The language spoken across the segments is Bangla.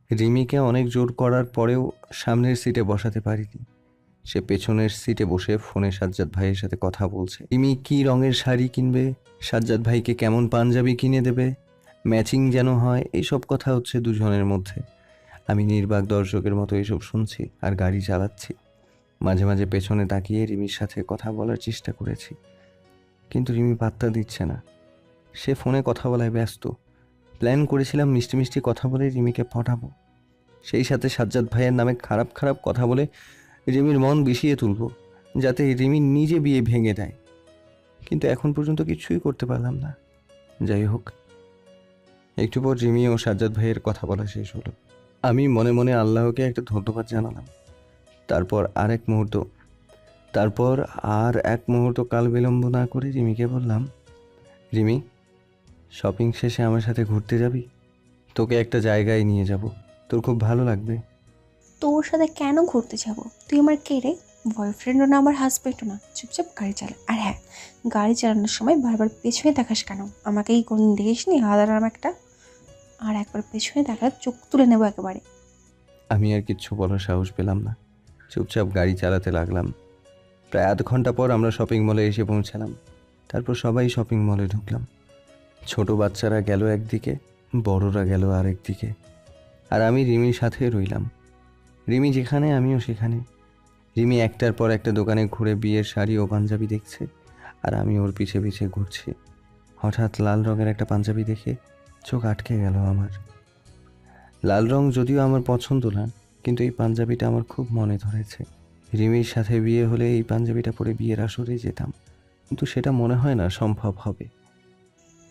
রিমিকে অনেক জোর করার পরেও সামনের সিটে বসাতে পারিনি। সে পেছনের সিটে বসে ফোনে সাজ্জাদ ভাইয়ের সাথে কথা বলছে। রিমি কী রঙের শাড়ি কিনবে, সাজ্জাদ ভাইকে কেমন পাঞ্জাবি কিনে দেবে, ম্যাচিং যেন হয়, এইসব কথা হচ্ছে দুজনের মধ্যে। আমি নির্বাক দর্শকের মতো এসব শুনছি আর গাড়ি চালাচ্ছি। মাঝে মাঝে পেছনে তাকিয়ে রিমির সাথে কথা বলার চেষ্টা করেছি, কিন্তু রিমি পাত্তা দিচ্ছে না। সে ফোনে কথা বলায় ব্যস্ত। প্ল্যান করেছিলাম মিষ্টি মিষ্টি কথা বলে রিমিকে পটাবো, সেই সাথে সাজ্জাদ ভাইয়ের নামে খারাপ খারাপ কথা বলে রিমির মন বিষিয়ে তুলব, যাতে রিমি নিজে বিয়ে ভেঙে দেয়। কিন্তু এখন পর্যন্ত কিছুই করতে পারলাম না। যাই হোক, একটু পর রিমি ও সাজ্জাদ ভাইয়ের কথা বলা শেষ হলো। আমি মনে মনে আল্লাহকে একটা ধন্যবাদ জানালাম। তারপর আর এক মুহূর্ত কাল বিলম্ব না করে রিমিকে বললাম, রিমি, শপিং শেষে আমার সাথে ঘুরতে যাবি? তোকে একটা জায়গায় নিয়ে যাব, তোর খুব ভালো লাগবে। তোর সাথে কেন ঘুরতে যাব? তুই আমার কে রে? বয়ফ্রেন্ডও না, আমার হাজব্যান্ডও না। চুপচাপ গাড়ি চালা। আর হ্যাঁ, গাড়ি চালানোর সময় বারবার পেছনে দেখাস কেন? আমাকেই কোনদিন দেখিসনি হাদারাম একটা? আর একবার পেছনে দেখা চোখ তুলে নেবো একেবারে। আমি আর কিচ্ছু বলার সাহস পেলাম না, চুপচাপ গাড়ি চালাতে লাগলাম। প্রায় আধ ঘন্টা পর আমরা শপিং মলে এসে পৌঁছালাম। তারপর সবাই শপিং মলে ঢুকলাম। ছোট বাচ্চারা গেল একদিকে, বড়রা গেল আরেক দিকে, আর আমি রিমির সাথে রইলাম। রিমি যেখানে আমিও সেখানে। রিমি একটার পর একটা দোকানে ঘুরে বিয়ের শাড়ি ও পাঞ্জাবি দেখছে, আর আমি ওর পিছে পিছে ঘুরছি। হঠাৎ লাল রঙের একটা পাঞ্জাবি দেখে চোখ আটকে গেল আমার। লাল রং যদিও আমার পছন্দ না, কিন্তু এই পাঞ্জাবিটা আমার খুব মনে ধরেছে। রিমির সাথে বিয়ে হলে এই পাঞ্জাবিটা পরে বিয়ের আসরে যেতাম, কিন্তু সেটা মনে হয় না সম্ভব হবে।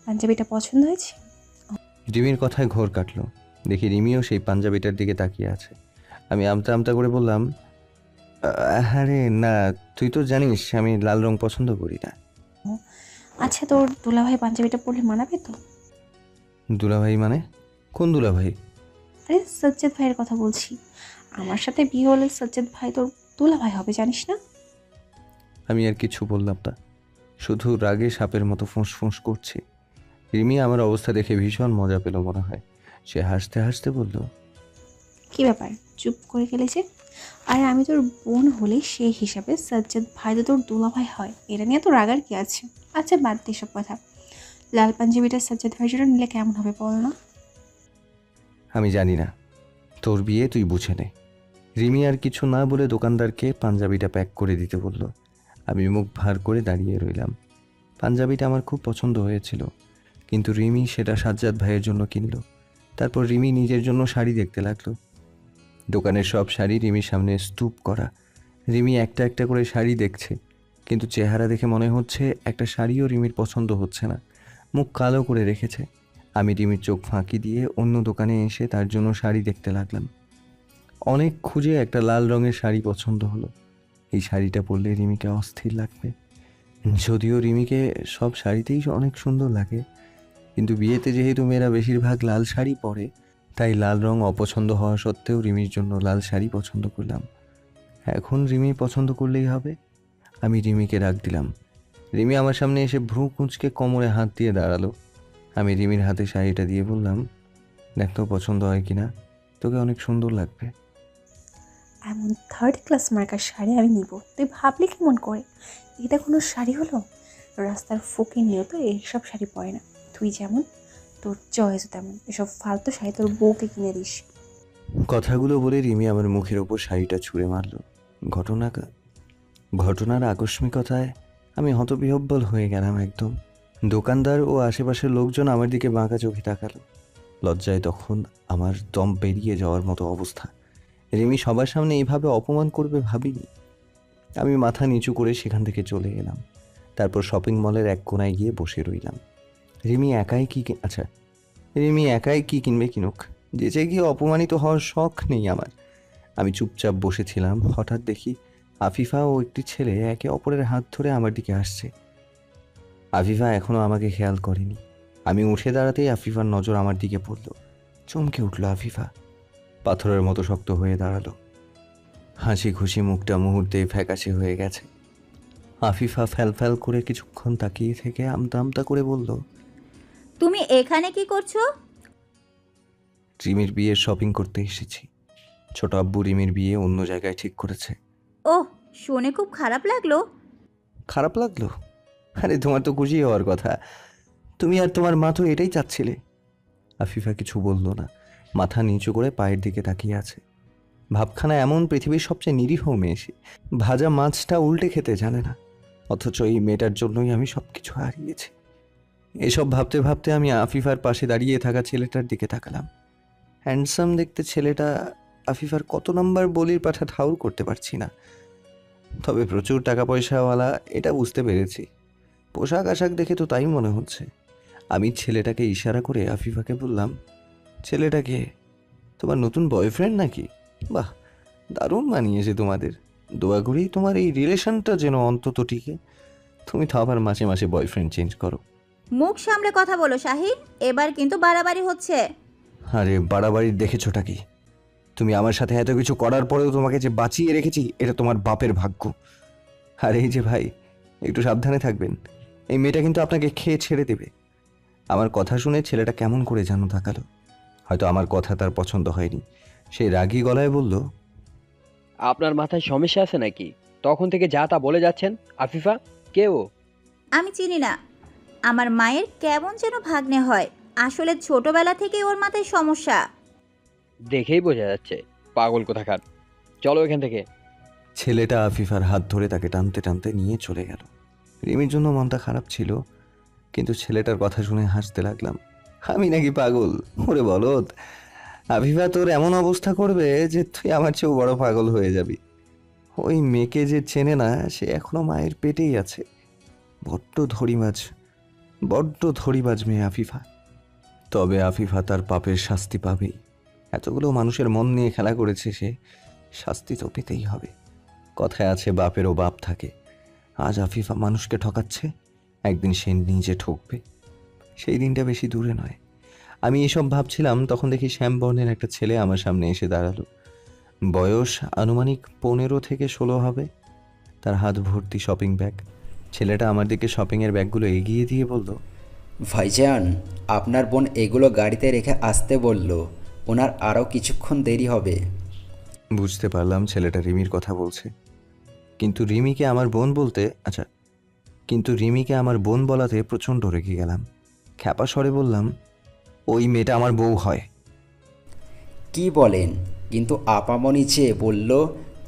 পাঞ্জাবিটা পছন্দ হয়েছে? রিমির কথায় ঘোর কাটলো। দেখি রিমিও সেই পাঞ্জাবিটার দিকে তাকিয়ে আছে। আমি আমতা আমতা করে বললাম, আরে না, তুই তো জানিস আমি লাল রং পছন্দ করি না। আচ্ছা, তোর দুলাভাই পাঞ্জাবিটা পরলে মানাবে তো? দুলাভাই মানে? কোন দুলাভাই? আরে সজ্জাদ ভাইয়ের কথা বলছি। আমার সাথে বিয়ে হলে সজ্জাদ ভাই তোর দুলাভাই হবে, জানিস না? আমি আর কিছু বললাম না, শুধু রাগে সাপের মতো ফোঁস ফোঁস করছি। রিমি আমার অবস্থা দেখে ভীষণ মজা পেল মনে হয়। সে হাসতে হাসতে বলল, কি ব্যাপার, চুপ করে গেলে যে? আরে আমি তোর বোন হলে সেই হিসাবে সাজ্জাদ ভাই তো তোর দুলাভাই হয়, এটা নিয়ে তো রাগার কি আছে? আচ্ছা, বাদ দিয়ে সব কথা। লাল পাঞ্জাবিটা সাজ্জাদ ভাইয়ের জন্য নিলে কেমন হবে বল না? আমি জানি না, তোর বিয়ে তুই বুঝে নে। রিমি আর কিছু না বলে দোকানদারকে পাঞ্জাবিটা প্যাক করে দিতে বলল। আমি মুখ ভার করে দাঁড়িয়ে রইলাম। পাঞ্জাবিটা আমার খুব পছন্দ হয়েছিল, কিন্তু রিমি সেটা সাজ্জাদ ভাইয়ের জন্য কিনল। তারপর রিমি নিজের জন্য শাড়ি দেখতে লাগলো। দোকানের সব শাড়ি রিমির সামনে স্তূপ করা। রিমি একটা একটা করে শাড়ি দেখছে, কিন্তু চেহারা দেখে মনে হচ্ছে একটা শাড়িও রিমির পছন্দ হচ্ছে না। মুখ কালো করে রেখেছে। আমি রিমির চোখ ফাঁকি দিয়ে অন্য দোকানে এসে তার জন্য শাড়ি দেখতে লাগলাম। অনেক খুঁজে একটা লাল রঙের শাড়ি পছন্দ হলো। এই শাড়িটা পরলে রিমিকে অস্থির লাগবে। যদিও রিমিকে সব শাড়িতেই অনেক সুন্দর লাগে, কিন্তু বিয়েতে যেহেতু মেয়েরা বেশিরভাগ লাল শাড়ি পরে, তাই লাল রং অপছন্দ হওয়া সত্ত্বেও রিমির জন্য লাল শাড়ি পছন্দ করলাম। এখন রিমি পছন্দ করলেই হবে। আমি রিমিকে ডাক দিলাম। রিমি আমার সামনে এসে ভ্রু কুঁচকে কোমরে হাত দিয়ে দাঁড়ালো। আমি রিমির হাতে শাড়িটা দিয়ে বললাম, দেখ তো পছন্দ হয় কিনা, তোকে অনেক সুন্দর লাগবে। এমন থার্ড ক্লাস মার্কার শাড়ি আমি নিব, তুই ভাবলি কেমন করে? এটা কোনো শাড়ি হলো? রাস্তার ফোকে নিয়েও তো এইসব শাড়ি পরে না। তুই যেমন, তোর চয়েসও তেমন। এসব ফালতু শাড়ি তোর বউকে কিনে দিস। কথাগুলো বলে রিমি আমার মুখের ওপর শাড়িটা ছুঁড়ে মারল। ঘটনা ঘটনার আকস্মিকতায় আমি হতবিহ্বল হয়ে গেলাম একদম। দোকানদার ও আশেপাশের লোকজন আমার দিকে বাঁকা চোখে তাকালো। লজ্জায় তখন আমার দম বেরিয়ে যাওয়ার মতো অবস্থা। রিমি সবার সামনে এইভাবে অপমান করবে ভাবিনি। আমি মাথা নিচু করে সেখান থেকে চলে এলাম। তারপর শপিং মলের এক কোনায় গিয়ে বসে রইলাম। রিমি একাই কি আচ্ছা রিমি একাই কি কিনবে কিনুক, যেচে গিয়ে অপমানিত হওয়ার শখ নেই আমার। আমি চুপচাপ বসেছিলাম। হঠাৎ দেখি আফিফা ও একটি ছেলে একে অপরের হাত ধরে আমার দিকে আসছে। আফিফা এখনো আমাকে খেয়াল করেনি। আমি উঠে দাঁড়াতেই আফিফার নজর আমার দিকে পড়ল। চমকে উঠল আফিফা, পাথরের মতো শক্ত হয়ে দাঁড়ালো। হাসি খুশি মুখটা মুহূর্তেই ফ্যাকাশে হয়ে গেছে। আফিফা ফ্যাল করে কিছুক্ষণ তাকিয়ে থেকে আমতা আমতা করে বলল, তুমি এখানে কি করছো? রিমির বিয়ের শপিং করতে এসেছি। ছোট আব্বু রিমির বিয়ে অন্য জায়গায় ঠিক করেছে। ওহ, শুনে খুব খারাপ লাগলো। খারাপ লাগলো? আরে তোমার তো খুশি হওয়ার কথা। তুমি আর তোমার মা তো এটাই চাচ্ছিলে। আফিফা কিছু বলল না, মাথা নিচু করে পায়ের দিকে তাকিয়ে আছে। ভাবখানা এমন পৃথিবীর সবচেয়ে নিরীহ মেয়ে সে। ভাজা মাছটা উল্টে খেতে জানে না, অথচ এই মেয়েটার জন্যই আমি সব কিছু হারিয়েছি। এসব ভাবতে ভাবতে আমি আফিফার পাশে দাঁড়িয়ে থাকা ছেলেটার দিকে তাকালাম। হ্যান্ডসাম দেখতে ছেলেটা। আফিফার কত নাম্বার বলির পাঠা ঠাউর করতে পারছি না, তবে প্রচুর টাকা পয়সাওয়ালা এটা বুঝতে পেরেছি। পোশাক আশাক দেখে তো তাই মনে হচ্ছে। আমি ছেলেটাকে ইশারা করে আফিফাকে বললাম, ছেলেটাকে তোমার নতুন বয়ফ্রেন্ড নাকি? বাহ, দারুণ মানিয়েছে তোমাদের। দোয়া করি তোমার এই রিলেশনটা যেন অন্তত টিকে। তুমি তো আবার মাসে মাসে বয়ফ্রেন্ড চেঞ্জ করো। মুখ সামলে কথা বলো শাহিন, এবার কিন্তু বাড়াবাড়ি হচ্ছে। আরে বাড়াবাড়ির দেখেছোটা কি? তুমি আমার সাথে এত কিছু করার পরেও তোমাকে যে বাঁচিয়ে রেখেছি, এটা তোমার বাপের ভাগ্য। আর এই যে ভাই, একটু সাবধানে থাকবেন। এই মেয়েটা কিন্তু আপনাকে খেয়ে ছেড়ে দেবে। আমার কথা শুনে ছেলেটা কেমন করে যেন তাকালো। হয়তো আমার কথা তার পছন্দ হয়নি। সে রাগী গলায় বলল, আপনার মাথায় সমস্যা আছে নাকি? তখন থেকে যা তা বলে যাচ্ছেন। আফিফা কে ও? আমি চিনি না। আমার মায়ের কেমন যেন ভাগ্নে হয়। আসলে ছোটবেলা থেকে ওর মাথায় সমস্যা। দেখেই বোঝা যাচ্ছে, পাগল কোথাকার। চলো এখান থেকে। ছেলেটা আফিফার হাত ধরে তাকে টানতে টানতে নিয়ে চলে গেল। রিমির জন্য মনটা খারাপ ছিল, কিন্তু ছেলেটার কথা শুনে হাসতে লাগলাম। আমি নাকি পাগল? ওরে বলদ, আফিফা তোর এমন অবস্থা করবে যে তুই আমার চেয়েও বড় পাগল হয়ে যাবি। ওই মেয়েকে যে চেনে না, সে এখনো মায়ের পেটেই আছে। বড্ড ধরিবাজ, বড্ড ধরিবাজ মেয়ে আফিফা। তবে আফিফা তার পাপের শাস্তি পাবেই। এতগুলো মানুষের মন নিয়ে খেলা করেছে সে, শাস্তি তো পেতেই হবে। কথায় আছে বাপেরও বাপ থাকে। আজ আফিফা মানুষকে ঠকাচ্ছে, একদিন সে নিজে ঠকবে। সেই দিনটা বেশি দূরে নয়। আমি এসব ভাবছিলাম, তখন দেখি শ্যামবর্ণের একটা ছেলে আমার সামনে এসে দাঁড়ালো। বয়স আনুমানিক 15 থেকে 16 হবে। তার হাত ভর্তি শপিং ব্যাগ। ছেলেটা আমার দিকে শপিংয়ের ব্যাগগুলো এগিয়ে দিয়ে বলল, ভাইজান, আপনার বোন এগুলো গাড়িতে রেখে আসতে বলল। ওনার আরও কিছুক্ষণ দেরি হবে। বুঝতে পারলাম ছেলেটা রিমির কথা বলছে। কিন্তু রিমিকে আমার বোন বলাতে প্রচণ্ড রেগে গেলাম। খ্যাপা স্বরে বললাম, ওই মেয়েটা আমার বউ হয়। কি বলেন? কিন্তু আপামনি যে বলল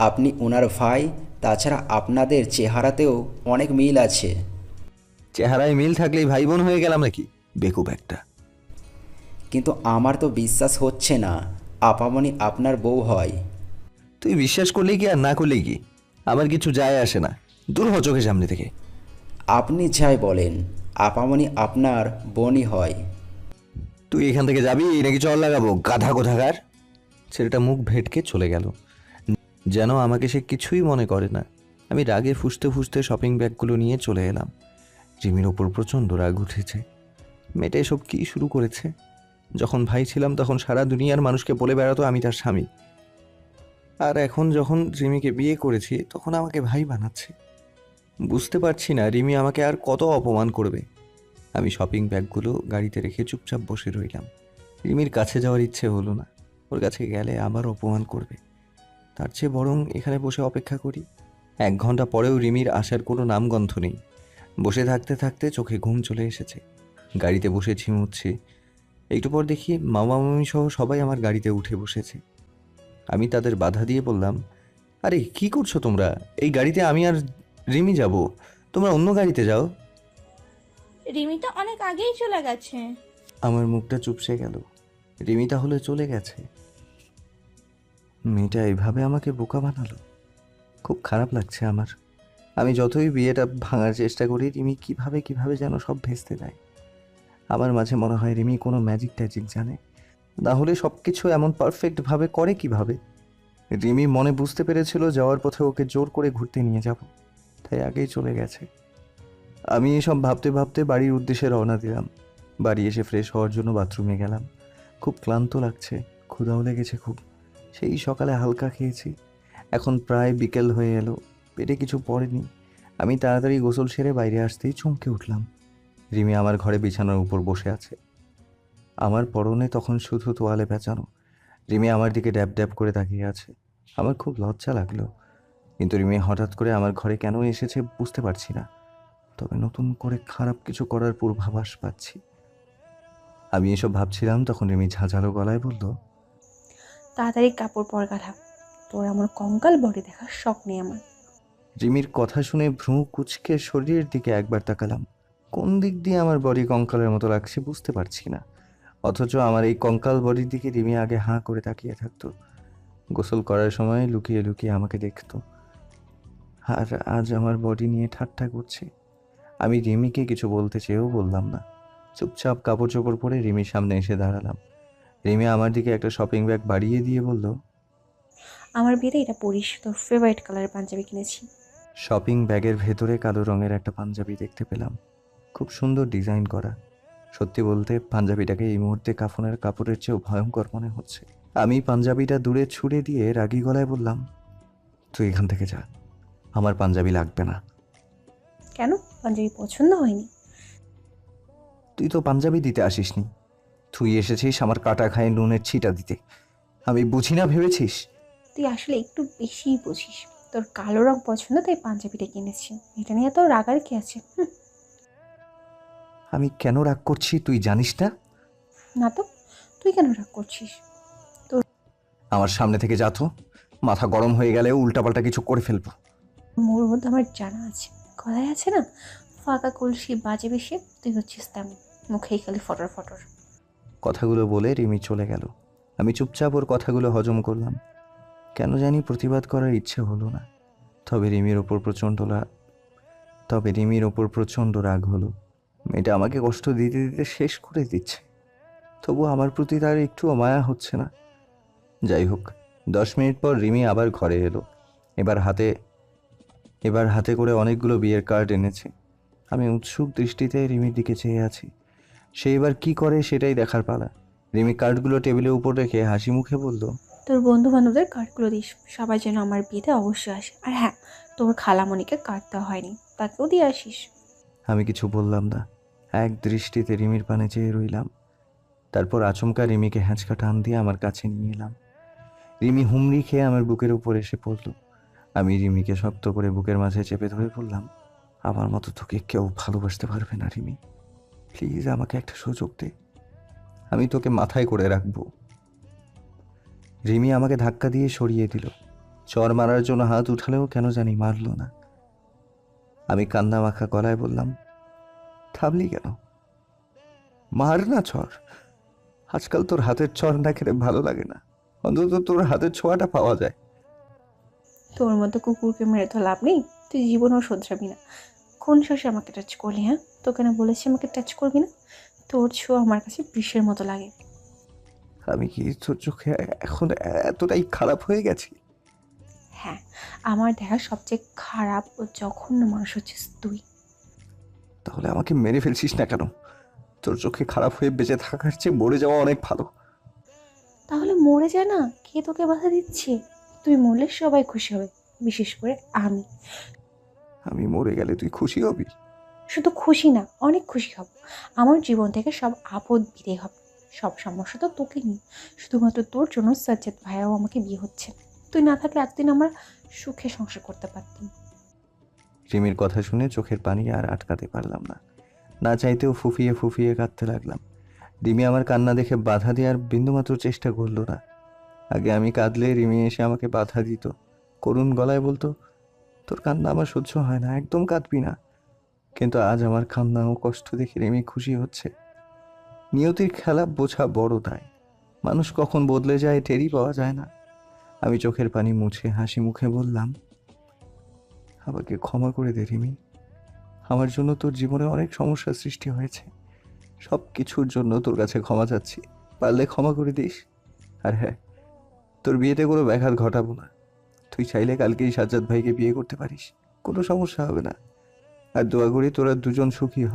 আপনি ওনার ভাই। তাছাড়া আপনাদের চেহারাতেও অনেক মিল আছে। চেহারায় মিল থাকলেই ভাই বোন হয়ে গেলাম নাকি? বেকুব একটা। কিন্তু আমার তো বিশ্বাস হচ্ছে না আপামনি আপনার বউ হয়। তুই বিশ্বাস করলেই কি আর না করলেই কি, আমার কিছু যায় আসে না। দূর হ চোখের সামনে থেকে। আপনি যাই বলেন, আপামনি আপনার বোনই হয়। তুই এখান থেকে যাবি নাকি চল লাগাবো, গাধা কোথাকার? ছেলেটা মুখ ভেটকে চলে গেল, যেন আমাকে সে কিছুই মনে করে না। আমি রাগে ফুঁসতে ফুঁসতে শপিং ব্যাগগুলো নিয়ে চলে এলাম। জিমির ওপর প্রচণ্ড রাগ উঠেছে। মেয়েটা এসব কী শুরু করেছে? যখন ভাই ছিলাম তখন সারা দুনিয়ার মানুষকে বলে বেড়াতো আমি তার স্বামী, আর এখন যখন রিমিকে বিয়ে করেছি তখন আমাকে ভাই বানাচ্ছে। বুঝতে পারছি না রিমি আমাকে আর কত অপমান করবে। আমি শপিং ব্যাগগুলো গাড়িতে রেখে চুপচাপ বসে রইলাম। রিমির কাছে যাওয়ার ইচ্ছে হলো না, ওর কাছে গেলে আবার অপমান করবে। তার চেয়ে বরং এখানে বসে অপেক্ষা করি। 1 ঘন্টা পরেও রিমির আসার কোনো নামগন্ধ নেই। বসে থাকতে থাকতে চোখে ঘুম চলে এসেছে। গাড়িতে বসে ঝিমুচ্ছি। একটু পর দেখি মামা মামি সহ সবাই আমার গাড়িতে উঠে বসেছে। আমি তাদের বাধা দিয়ে বললাম, আরে কি করছো তোমরা? এই গাড়িতে আমি আর রিমি যাব, তোমরা অন্য গাড়িতে যাও। রিমি তো অনেক আগেই চলে গেছে। আমার মুখটা চুপসে গেল। রিমি তাহলে চলে গেছে? মেয়েটা এভাবে আমাকে বোকা বানালো। খুব খারাপ লাগছে আমার। আমি যতই বিয়েটা ভাঙার চেষ্টা করি, রিমি কিভাবে কিভাবে যেন সব ভেস্তে দেয়। আমার মাঝে মনে হয় রিমি কোনো ম্যাজিক ট্যাজিক জানে, না হলে সব কিছু এমন পারফেক্টভাবে করে কিভাবে। রিমি মনে বুঝতে পেরেছিল যাওয়ার পথে ওকে জোর করে ঘুরতে নিয়ে যাব, তাই আগেই চলে গেছে। আমি এসব ভাবতে ভাবতে বাড়ির উদ্দেশ্যে রওনা দিলাম। বাড়ি এসে ফ্রেশ হওয়ার জন্য বাথরুমে গেলাম। খুব ক্লান্ত লাগছে, ক্ষুধাও লেগেছে খুব। সেই সকালে হালকা খেয়েছি, এখন প্রায় বিকেল হয়ে এলো, পেটে কিছু পড়েনি। আমি তাড়াতাড়ি গোসল সেরে বাইরে আসতেই চমকে উঠলাম। রিমি আমার ঘরে বিছানার উপর বসে আছে। আমার পরনে তখন শুধু তোয়ালে পেঁচানো। রিমি আমার দিকে ড্যাব ড্যাব করে তাকিয়ে আছে। আমার খুব লজ্জা লাগলো, কিন্তু রিমি হঠাৎ করে আমার ঘরে কেন এসেছে বুঝতে পারছি না। তবে নতুন করে খারাপ কিছু করার পূর্বাভাস পাচ্ছি। আমি এসব ভাবছিলাম তখন রিমি ঝাঁঝালো গলায় বলল, তাড়াতাড়ি কাপড় পর গাধা, তোর আমার কঙ্কাল বডি দেখার শখ নেই আমার। রিমির কথা শুনে ভ্রু কুঁচকে শরীরের দিকে একবার তাকালাম। কোন দিক দিয়ে আমার বডি কঙ্কালের মতো লাগছে বুঝতে পারছি না, অথচ আমার এই কঙ্কাল বডির দিকে রিমি আগে হাঁ করে তাকিয়ে থাকতো। গোসল করার সময় লুকিয়ে লুকিয়ে আমাকে দেখতো, আর আজ আমার বডি নিয়ে ঠাট্টা করছে। আমি রিমিকে কিছু বলতে চেয়েও বললাম না। চুপচাপ কাপড় চোপড় পরে রিমির সামনে এসে দাঁড়ালাম। রিমি আমার দিকে একটা শপিং ব্যাগ বাড়িয়ে দিয়ে বলল, আমার বিয়েতে এটা পরিস, তোর ফেভারিট কালারের পাঞ্জাবি কিনেছি। শপিং ব্যাগের ভেতরে কালো রঙের একটা পাঞ্জাবি দেখতে পেলাম, খুব সুন্দর ডিজাইন করা। সত্যি বলতে পাঞ্জাবিটাকে এই মুহূর্তে কাফনের কাপড়ের চেয়েও ভয়ঙ্কর মনে হচ্ছে। আমি পাঞ্জাবিটা দূরে ছুঁড়ে দিয়ে রাগী গলায় বললাম, তুই এখান থেকে যা, আমার পাঞ্জাবি লাগবে না। কেন, পাঞ্জাবি পছন্দ হয়নি? তুই তো পাঞ্জাবি দিতে আসিসনি, তুই এসেছিস আমার কাটা খায় নুনের ছিটা দিতে। আমি বুঝি না ভেবেছিস? তুই আসলে একটু বেশিই বুঝিস। তোর কালো রং পছন্দ তাই পাঞ্জাবিটা কিনেছি, এটা নিয়ে তো রাগার কি আছে? আমি কেন রাগ করছি তুই জানিস না? না তো, তুই কেন রাগ করছিস? আমার সামনে থেকে যা তো, মাথা গরম হয়ে গেলে উল্টাপাল্টা কিছু করে ফেলবো। মোর মধ্যে আমার জানা আছে, কথায় আছে না, ফাঁকা কলসি বাজে বেশি, তুই হচ্ছিস তেমন, মুখেই খালি ফটর ফটর। কথাগুলো বলে রিমি চলে গেল। আমি চুপচাপ ওর কথাগুলো হজম করলাম। কেন জানি প্রতিবাদ করার ইচ্ছে হলো না। তবে রিমির ওপর প্রচণ্ড রাগ হলো। মেয়েটা আমাকে কষ্ট দিতে দিতে শেষ করে দিচ্ছে, তবু আমার প্রতি তার একটুও মায়া হচ্ছে না। যাই হোক, 10 মিনিট পর রিমি আবার ঘরে এলো। এবার হাতে করে অনেকগুলো বিয়ের কার্ড এনেছে। আমি উৎসুক দৃষ্টিতে রিমির দিকে চেয়ে আছি। সে এবার কি করে সেটাই দেখার পালা। রিমি কার্ডগুলো টেবিলের উপর রেখে হাসি মুখে বলল, তোর বন্ধু বান্ধবদের কার্ডগুলো দিস, সবাই যেন আমার বিয়েতে অবশ্যই আসে। আর হ্যাঁ, তোর খালামণিকে কার্ড দেওয়া হয়নি, তাকেও দিয়ে আসিস। আমি কিছু বললাম না, এক দৃষ্টিতে রিমির পানে চেয়ে রইলাম। তারপর আচমকা রিমিকে হ্যাঁচকা টান দিয়ে আমার কাছে নিয়ে এলাম। রিমি হুমড়ি খেয়ে আমার বুকের উপর এসে পড়ল। আমি রিমিকে শক্ত করে বুকের মাঝে চেপে ধরে বললাম, আমার মতো তোকে কেউ ভালোবাসতে পারবে না রিমি, প্লিজ আমাকে একটা সুযোগ দে, আমি তোকে মাথায় করে রাখবো। রিমি আমাকে ধাক্কা দিয়ে সরিয়ে দিল। চর মারার জন্য হাত উঠালেও কেন জানি মারল না। আমি কান্না মাখা গলায় বললাম, থামলি কেন, মার না চর। আজকাল তোর হাতের চর না খেলে ভালো লাগে না, অন্তত তোর হাতের ছোঁয়াটা পাওয়া যায়। তোর মতো কুকুরকে মেরে তো লাভ নেই, তুই জীবনেও শোধরাবি না। কোন শেষে আমাকে টাচ করলি? হ্যাঁ, তোকে না বলেছি আমাকে টাচ করবি না? তোর ছোঁয়া আমার কাছে বিষের মতো লাগে। আমি কি তোর চোখে এখন এতটাই খারাপ হয়ে গেছি? হ্যাঁ, আমার দেখা সবচেয়ে খারাপ ও জঘন্য মানুষ হচ্ছিস তুই। তাহলে আমাকে মেরে ফেলছিস না কেন? তোর চোখে খারাপ হয়ে বেঁচে থাকার চেয়ে মরে যাওয়া অনেক ভালো। তাহলে মরে যা না, কে তোকে বাধা দিচ্ছে? তুই মরলে সবাই খুশি হবে, বিশেষ করে আমি। আমি মরে গেলে তুই খুশি হবি? শুধু খুশি না, অনেক খুশি হব। আমার জীবন থেকে সব আপদ বিদায় হবে। সব সমস্যা তো তোকে নিয়ে, শুধুমাত্র তোর জন্য সাজ্জাদ ভাইয়াও আমাকে বিয়ে হচ্ছে। তুই না থাকলে এতদিন আমরা সুখে সংসার করতে পারতাম। রিমির কথা শুনে চোখের পানি আর আটকাতে পারলাম না, না চাইতেও ফুফিয়ে ফুফিয়ে কাঁদতে লাগলাম। রিমি আমার কান্না দেখে বাধা দেওয়ার বিন্দুমাত্র চেষ্টা করলো না। আগে আমি কাঁদলে রিমি এসে আমাকে বাধা দিত, করুণ গলায় বলতো, তোর কান্না আমার সহ্য হয় না, একদম কাঁদবি না। কিন্তু আজ আমার কান্না ও কষ্ট দেখে রিমি খুশি হচ্ছে। নিয়তির খেলা বোঝা বড় দায়, মানুষ কখন বদলে যায় টেরই পাওয়া যায় না। আমি চোখের পানি মুছে হাসি মুখে বললাম, আমাকে ক্ষমা করে দে রিমি, আমার জন্য তোর জীবনে অনেক সমস্যার সৃষ্টি হয়েছে, সব কিছুর জন্য তোর কাছে ক্ষমা চাচ্ছি, পারলে ক্ষমা করে দিস। আর হ্যাঁ, তোর বিয়েতে কোনো ব্যাঘাত ঘটাবো না, তুই চাইলে কালকেই সাজ্জাদ ভাইকে বিয়ে করতে পারিস, কোনো সমস্যা হবে না। আর দোয়া করি তোরা দুজন সুখী হ।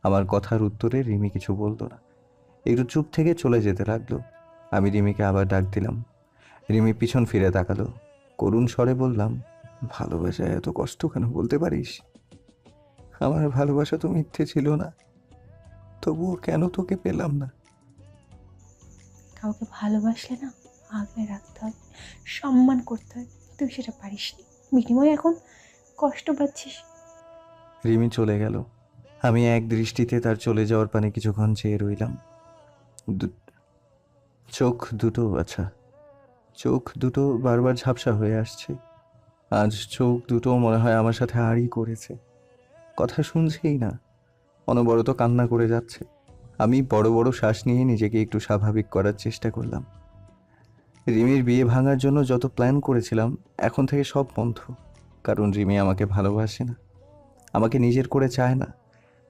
আমার কথার উত্তরে রিমি কিছু বলতো না, একটু চুপ থেকে চলে যেতে লাগলো। আমি রিমিকে আবার ডাক দিলাম। রিমি পিছন ফিরে তাকালো, করুণ স্বরে বললাম, ভালোবাসায় এত কষ্ট কেন বলতে পারিস? আমার ভালোবাসা তো মিথ্যে ছিল না, তবুও কেন তোকে পেলাম না? কাউকে ভালোবাসলে না আগলে রাখতে হয়, সম্মান করতে হয়। তুই সেটা পারিস নি, বিনিময়ে এখন কষ্ট পাচ্ছিস। রিমি চলে গেল। আমি এক দৃষ্টিতে তার চলে যাওয়ার পানে কিছুক্ষণ চেয়ে রইলাম। দু- চোখ দুটো চোখ দুটো বারবার ঝাপসা হয়ে আসছে। আজ চোখ দুটো মনে হয় আমার সাথে আড়ি করেছে, কথা শুনছেই না, অনবরত কান্না করে যাচ্ছে। আমি বড় বড় শ্বাস নিয়ে নিজেকে একটু স্বাভাবিক করার চেষ্টা করলাম। রিমির বিয়ে ভাঙার জন্য যত প্ল্যান করেছিলাম এখন থেকে সব বন্ধ, কারণ রিমি আমাকে ভালোবাসে না, আমাকে নিজের করে চায় না।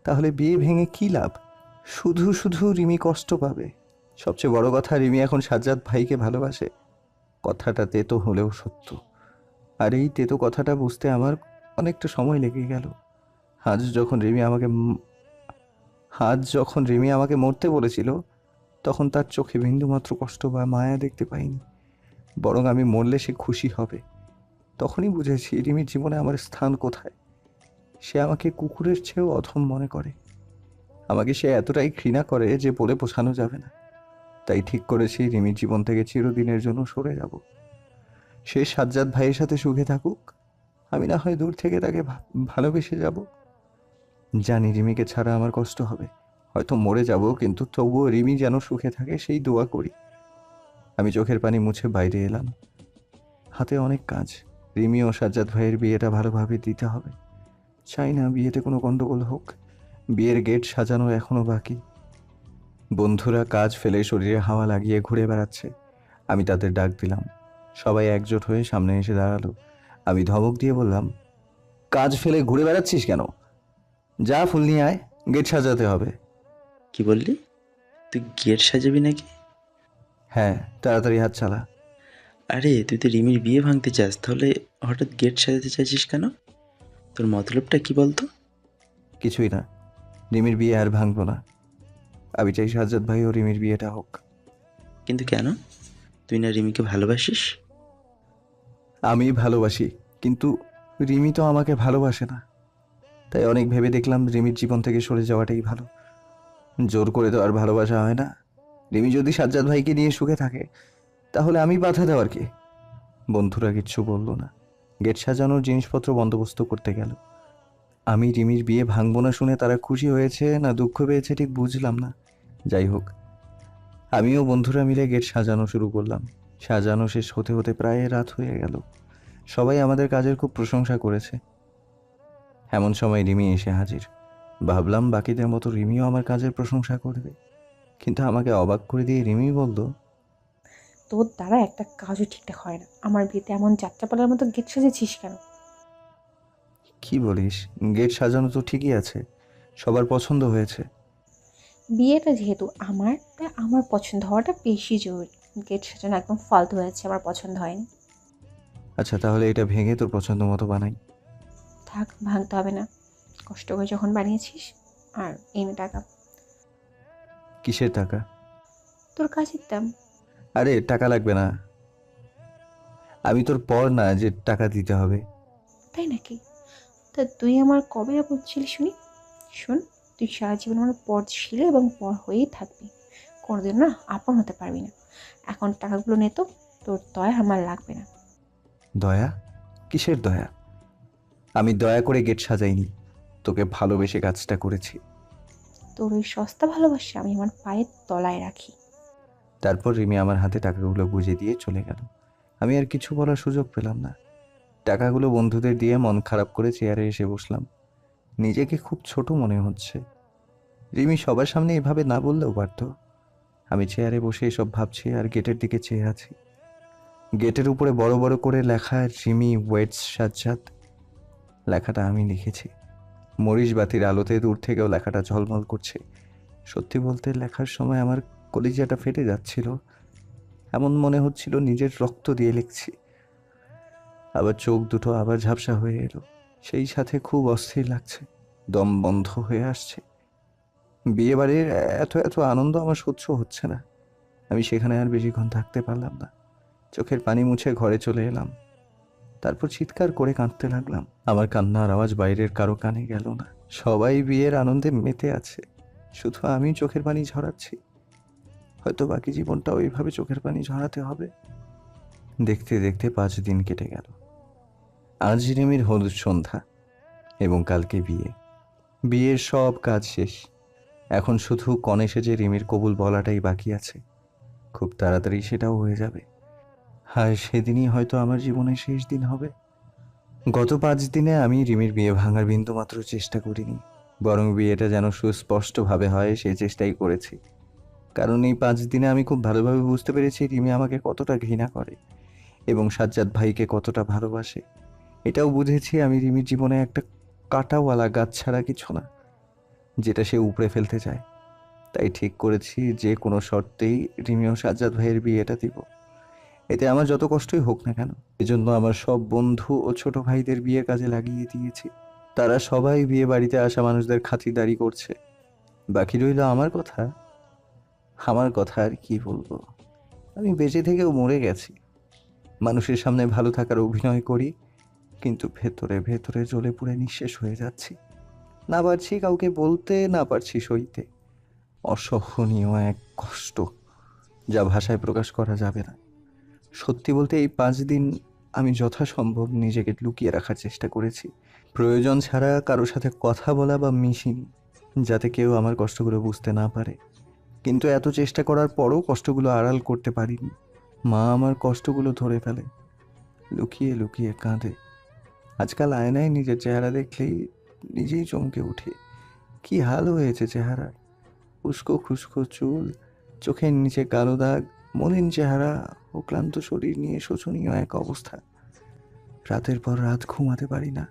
তাহলে বিয়ে ভেঙে কী লাভ? শুধু শুধু রিমি কষ্ট পাবে। সবচেয়ে বড় কথা, রিমি এখন সাজ্জাদ ভাইকে ভালোবাসে। কথাটা তেতো হলেও সত্য, আর এই তেতো কথাটা বুঝতে আমার অনেকটা সময় লেগে গেল। আজ যখন রিমি আমাকে মরতে বলেছিল, তখন তার চোখে বিন্দুমাত্র কষ্ট বা মায়া দেখতে পাইনি, বরং আমি মরলে সে খুশি হবে। তখনই বুঝেছি রিমির জীবনে আমার স্থান কোথায়। সে আমাকে কুকুরের চেয়েও অধম মনে করে। আমাকে সে এতটাই ঘৃণা করে যে বলে বোঝানো যাবে না। তাই ঠিক করেছি রিমির জীবন থেকে চিরদিনের জন্য সরে যাব। সে সাজ্জাদ ভাইয়ের সাথে সুখে থাকুক, আমি না হয় দূর থেকে তাকে ভালোবেসে যাব। জানি রিমিকে ছাড়া আমার কষ্ট হবে, হয়তো মরে যাব, কিন্তু তবুও রিমি যেন সুখে থাকে সেই দোয়া করি। আমি চোখের পানি মুছে বাইরে এলাম। হাতে অনেক কাজ। রিমি ও সাজ্জাদ ভাইয়ের বিয়েটা ভালোভাবে দিতে হবে। চাই না বিয়েতে কোনো গন্ডগোল হোক। বিয়ের গেট সাজানো এখনো বাকি। বন্ধুরা কাজ ফেলে শরীরে হাওয়া লাগিয়ে ঘুরে বেড়াচ্ছে। আমি তাদের ডাক দিলাম। সবাই একজোট হয়ে সামনে এসে দাঁড়ালো। আমি ধমক দিয়ে বললাম, কাজ ফেলে ঘুরে বেড়াচ্ছিস কেন? যা ফুল নিয়ে আয়, গেট সাজাতে হবে। কি বললি? তুই গেট সাজাবি নাকি? হ্যাঁ, তাড়াতাড়ি হাত চালা। আরে তুই তো রিমির বিয়ে ভাঙতে চাস, তাহলে হঠাৎ গেট সাজাতে চাইছিস কেন? তোর মতলবটা কি বলতো? কিছুই না, রিমির বিয়ে আর ভাঙবো না। আমি চাই সাজ্জাদ ভাই ও রিমির বিয়েটা হোক। কিন্তু কেন? তুই না রিমিকে ভালোবাসিস? আমি ভালোবাসি, কিন্তু রিমি তো আমাকে ভালোবাসে না। তাই অনেক ভেবে দেখলাম রিমির জীবন থেকে সরে যাওয়াটাই ভালো। জোর করে তো আর ভালোবাসা হয় না। রিমি যদি সাজ্জাদ ভাইকে নিয়ে সুখে থাকে, তাহলে আমি বাধা দেওয়ার কে? বন্ধুরা কিচ্ছু বলল না। গেট সাজানোর জিনিসপত্র বন্দোবস্ত করতে গেল। আমি রিমির বিয়ে ভাঙবো না শুনে তারা খুশি হয়েছে না দুঃখ পেয়েছে ঠিক বুঝলাম না। যাই হোক, আমিও বন্ধুরা মিলে গেট সাজানো শুরু করলাম। সাজানো শেষ হতে হতে প্রায় রাত হয়ে গেল। সবাই আমাদের কাজের খুব প্রশংসা করেছে। এমন সময় রিমি এসে হাজির। ভাবলাম বাকিদের মতো রিমিও আমার কাজের প্রশংসা করবে, কিন্তু আমাকে অবাক করে দিয়ে রিমি বলল, তোর দ্বারা একটা কাজও ঠিকঠাক হয় না। আমার বিয়েতে এমন যাত্রাপালার মতো গেট সাজেছিস কেন? কি বলিস? গেট সাজানো তো ঠিকই আছে, সবার পছন্দ হয়েছে। বিয়েটা যেহেতু আমার, তাই আমার পছন্দ হওয়াটা বেশি জরুরি। গেট সাজানো একদম ফালতু হয়েছে, আমার পছন্দ হয়নি। আচ্ছা, তাহলে এটা ভেঙে তোর পছন্দ মতো বানাই। থাক, ভাঙতে হবে না। কষ্ট করে যখন বানিয়েছিস। আর এনে টাকা। কিসের টাকা? তোর কাজের দাম। আরে টাকা লাগবে না, আমি তোর পর না যে টাকা দিতে হবে। তাই নাকি? তা তুই আমার কবে আপন ছিলি শুনি? শোন, তুই সারা জীবন আমার পর ছিলে এবং পর হয়েই থাকবি। কোনোদিন না আপন হতে পারবি না। এখন টাকাগুলো নে তো, তোর দয়া আমার লাগবে না। দয়া? কিসের দয়া? আমি দয়া করে গেট সাজাইনি, তোকে ভালোবেসে কাজটা করেছি। তোর ওই সস্তা ভালোবাসা আমি আমার পায়ের তলায় রাখি। তারপর রিমি আমার হাতে টাকাগুলো বুঝিয়ে দিয়ে চলে গেল। আমি আর কিছু বলার সুযোগ পেলাম না। টাকাগুলো বন্ধুদের দিয়ে মন খারাপ করে চেয়ারে এসে বসলাম। নিজেকে খুব ছোট মনে হচ্ছে। রিমি সবার সামনে এভাবে না বললেও পারত। আমি চেয়ারে বসে এসব ভাবছি আর গেটের দিকে চেয়ে আছি। গেটের উপরে বড় বড় করে লেখা রিমি ওয়েটস সাজ্জাদ। লেখাটা আমি লিখেছি। মরিচ বাতির আলোতে দূর থেকেও লেখাটা ঝলমল করছে। সত্যি বলতে লেখার সময় আমার কলিজাটা ফেটে যাচ্ছিল। এমন মনে হচ্ছিল নিজের রক্ত দিয়ে লিখছি। আবার চোখ দুটো আবার ঝাপসা হয়ে এলো। সেই সাথে খুব অস্থির লাগছে, দম বন্ধ হয়ে আসছে। বিয়ে বাড়ির এত এত আনন্দ আমার সহ্য হচ্ছে না। আমি সেখানে আর বেশিক্ষণ থাকতে পারলাম না। চোখের পানি মুছে ঘরে চলে এলাম। তারপর চিৎকার করে কাঁদতে লাগলাম। আমার কান্নার আওয়াজ বাইরের কারো কানে গেল না। সবাই বিয়ের আনন্দে মেতে আছে, শুধু আমি চোখের পানি ঝরাচ্ছি। হয়তো বাকি জীবনটাও এইভাবে চোখের পানি ঝরাতে হবে। দেখতে দেখতে 5 দিন কেটে গেল। আজ রিমির হলুদ সন্ধ্যা এবং কালকে বিয়ে। বিয়ের সব কাজ শেষ, এখন শুধু কনে সেজে রিমির কবুল বলাটাই বাকি আছে। খুব তাড়াতাড়ি সেটাও হয়ে যাবে, আর সেদিনই হয়তো আমার জীবনের শেষ দিন হবে। গত 5 দিনে আমি রিমির বিয়ে ভাঙার বিন্দুমাত্র চেষ্টা করিনি, বরং বিয়েটা যেন সুস্পষ্টভাবে হয় সেই চেষ্টাই করেছি। কারণ এই 5 দিনে আমি খুব ভালোভাবে বুঝতে পেরেছি রিমি আমাকে কতটা ঘৃণা করে এবং সাজ্জাদ ভাইকে কতটা ভালোবাসে। এটাও বুঝেছি আমি রিমির জীবনে একটা কাঁটাওয়ালা গাছ ছাড়া কিছু না, যেটা সে উপড়ে ফেলতে চায়। তাই ঠিক করেছি যে কোনো শর্তেই রিমি ও সাজ্জাদ ভাইয়ের বিয়েটা দিব, এতে আমার যত কষ্টই হোক না কেন। এজন্য আমার সব বন্ধু ও ছোট ভাইদের বিয়ে কাজে লাগিয়ে দিয়েছি। তারা সবাই বিয়ে বাড়িতে আসা মানুষদের খাতিরদারি করছে। বাকি রইল আমার কথা। আমার কথা আর কি বলবো, আমি বেঁচে থেকেও মরে গেছি। মানুষের সামনে ভালো থাকার অভিনয় করি, কিন্তু ভেতরে ভেতরে জ্বলে পুড়ে নিঃশেষ হয়ে যাচ্ছি। না পারছি কাউকে বলতে, না পারছি সইতে। অসহনীয় এক কষ্ট, যা ভাষায় প্রকাশ করা যাবে না। সত্যি বলতে এই 5 দিন আমি যথাসম্ভব নিজেকে লুকিয়ে রাখার চেষ্টা করেছি। প্রয়োজন ছাড়া কারোর সাথে কথা বলা বা মিশিনি, যাতে কেউ আমার কষ্টগুলো বুঝতে না পারে। কিন্তু এত চেষ্টা করার পরও কষ্টগুলো আড়াল করতে পারিনি। মা আমার কষ্টগুলো ধরে ফেলে, লুকিয়ে লুকিয়ে কাঁদে। আজকাল আয়নায় নিজের চেহারা দেখলেই নিজেই চমকে উঠি। কি হাল হয়েছে চেহারার! উস্কো খুস্কো চুল, চোখের নিচে কালো দাগ, মলিন চেহারা ও ক্লান্ত শরীর নিয়ে শোচনীয় এক অবস্থা। রাতের পর রাত ঘুমাতে পারি না।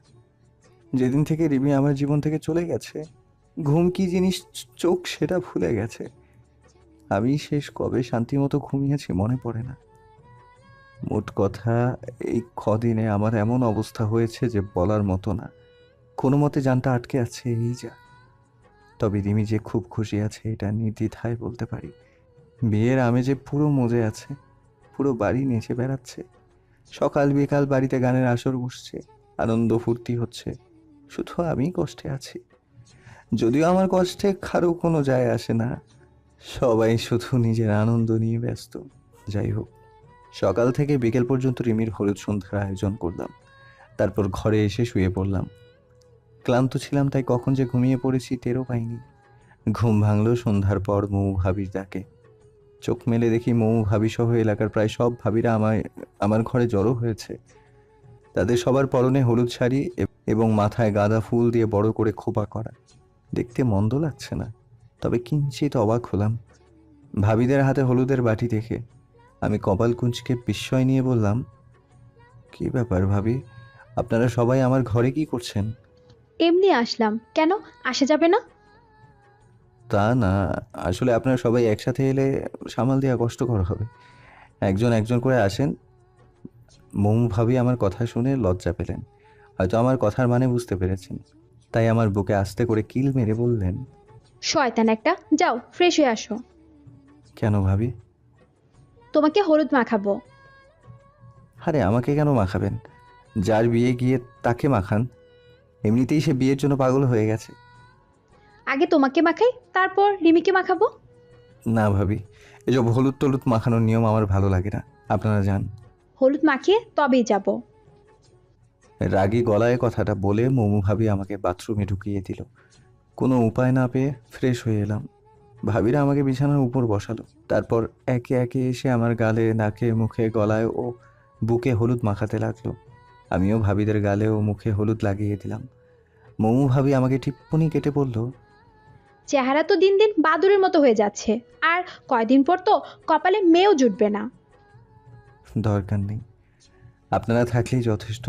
যেদিন থেকে রিমি আমার জীবন থেকে চলে গেছে, ঘুম কি জিনিস চোখ সেটা ভুলে গেছে। আমি শেষ কবে শান্তিমতো ঘুমিয়েছি মনে পড়ে না। মোট কথা, এই কদিনে আমার এমন অবস্থা হয়েছে যে বলার মতো না। কোনো মতে জানটা আটকে আছে, এই যা। তবে রিমি যে খুব খুশি আছে এটা নির্দ্বিধায় বলতে পারি। বিয়ের আমেজে পুরো মজে আছে, পুরো বাড়ি নেচে বেড়াচ্ছে। সকাল বিকাল বাড়িতে গানের আসর বসছে, আনন্দ ফুর্তি হচ্ছে। শুধু আমি কষ্টে আছি, যদিও আমার কষ্টে কারো কোনো যায় আসে না। সবাই শুধু নিজের আনন্দ নিয়ে ব্যস্ত। যাই হোক, সকাল থেকে বিকেল পর্যন্ত রিমির হলুদ সন্ধ্যার আয়োজন করলাম। তারপর ঘরে এসে শুয়ে পড়লাম। ক্লান্ত ছিলাম, তাই কখন যে ঘুমিয়ে পড়েছি টেরও পাইনি। ঘুম ভাঙলো সন্ধ্যার পর মৌ ভাবির ডাকে। চোখ মেলে দেখি মৌ ভাবি সহ এলাকার প্রায় সব ভাবিরা আমার ঘরে জড়ো হয়েছে। তাদের সবার পরনে হলুদ শাড়ি এবং মাথায় গাঁদা ফুল দিয়ে বড় করে খোপা করা। দেখতে মন্দ লাগছে না, তবে কিঞ্চিত অবাক হলাম ভাবিদের হাতে হলুদের বাটি দেখে। আমি কপাল কুঁচকে বিস্ময় নিয়ে বললাম, কি ব্যাপার ভাবি, আপনারা সবাই আমার ঘরে কি করছেন? এমনি আসলাম, কেন আসা যাবে না? তা না, আসলে আপনারা সবাই একসাথে এলে সামাল দেওয়া কষ্টকর হবে। একজন একজন করে আসেন। মৌ ভাবি আমার কথা শুনে লজ্জা পেলেন, হয়তো আমার কথার মানে বুঝতে পেরেছেন। তাই আমার বুকে আস্তে করে কিল মেরে বললেন, শয়তান একটা, যাও ফ্রেশ হয়ে আসো। কেন ভাবি? তোমাকে হলুদ মাখাবো। আরে আমাকে কেন মাখাবেন? যার বিয়ে গিয়ে তাকে মাখান। এমনিতেই সে বিয়ের জন্য পাগল হয়ে গেছে। আগে তোমাকে মাখাই, তারপর রিমিকে মাখাবো। না ভাবি, এসব হলুদ টলুদ মাখানোর নিয়ম আমার ভালো লাগে না, আপনারা যান। হলুদ মাখিয়ে তবেই যাব। রাগী গলায় কথাটা বলে মমু ভাবি আমাকে বাথরুমে ঢুকিয়ে দিল। কোনো উপায় না পেয়ে ফ্রেশ হয়ে এলাম। ভাবিরা আমাকে বিছানার উপর বসালো, তারপর একে একে এসে আমার গালে, নাকে, মুখে, গলায় ও বুকে হলুদ মাখাতে লাগলো। আমিও ভাবিদের গালে ও মুখে হলুদ লাগিয়ে দিলাম। মমু ভাবি আমাকে টিপ্পনি কেটে বলল, চেহারা তো দিন দিন বাদুরের মতো হয়ে যাচ্ছে, আর কয়দিন পর তো কপালে মেয়েও জুটবে না। দরকার নেই, আপনারা থাকলেই যথেষ্ট।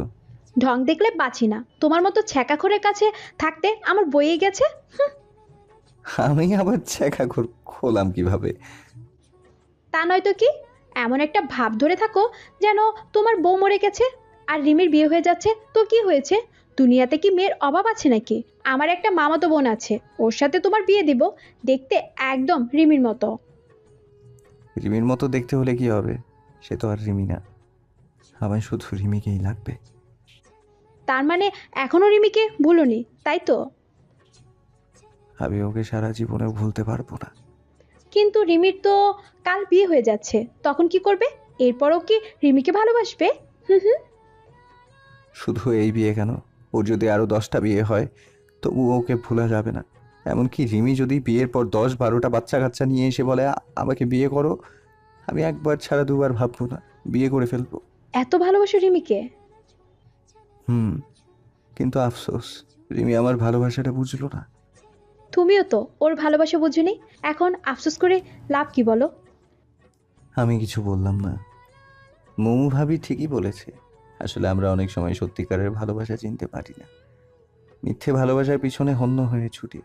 ঢং দেখলে বাঁচি না, তোমার মতো ছ্যাঁকাখোরের কাছে থাকতে আমার বইয়ে গেছে। আমি আবার ছ্যাঁকা খোলাম কিভাবে? তা নয়তো কি, এমন একটা ভাব ধরে থাকো যেন তোমার বউ মরে গেছে আর রিমির বিয়ে হয়ে যাচ্ছে। তো কি হয়েছে, দুনিয়াতে কি মেয়ের অভাব আছে নাকি? আমার একটা মামাতো বোন আছে, ওর সাথে তোমার বিয়ে দিব, দেখতে একদম রিমির মতো। রিমির মতো দেখতে হলে কি হবে? সে তো আর রিমি না, আমার শুধু রিমিকেই লাগবে। তার মানে এখনো রিমিকে ভুলোনি, তাই তো? আমি ওকে সারা জীবনেও ভুলতে পারবো না। কিন্তু রিমির তো কাল বিয়ে হয়ে যাচ্ছে, তখন কি করবে? এরপরও কি রিমিকে ভালোবাসবে? হুম হুম। শুধু এই বিয়ে কেন, ওর যদি আরও 10টা বিয়ে হয় তবু ওকে ভোলা যাবে না। এমনকি রিমি যদি বিয়ের পর 10-12টা বাচ্চা কাচ্চা নিয়ে এসে বলে আমাকে বিয়ে করো, আমি একবার ছাড়া দুবার ভাববো না, বিয়ে করে ফেলবো। এত ভালোবাসো রিমিকে? হুম, কিন্তু আফসোস, রিমি আমার ভালোবাসাটা বুঝলো না। তুমিও তো ওর ভালোবাসা বুঝুনি, এখন আফসোস করে লাভ কি বলো? আমি কিছু বললাম না। মমু ভাবি ঠিকই বলেছে, আসলে আমরা অনেক সময় সত্যিকারের ভালোবাসা চিনতে পারি না, মিথ্যে ভালোবাসার পিছনে হন্য হয়ে ছুটি।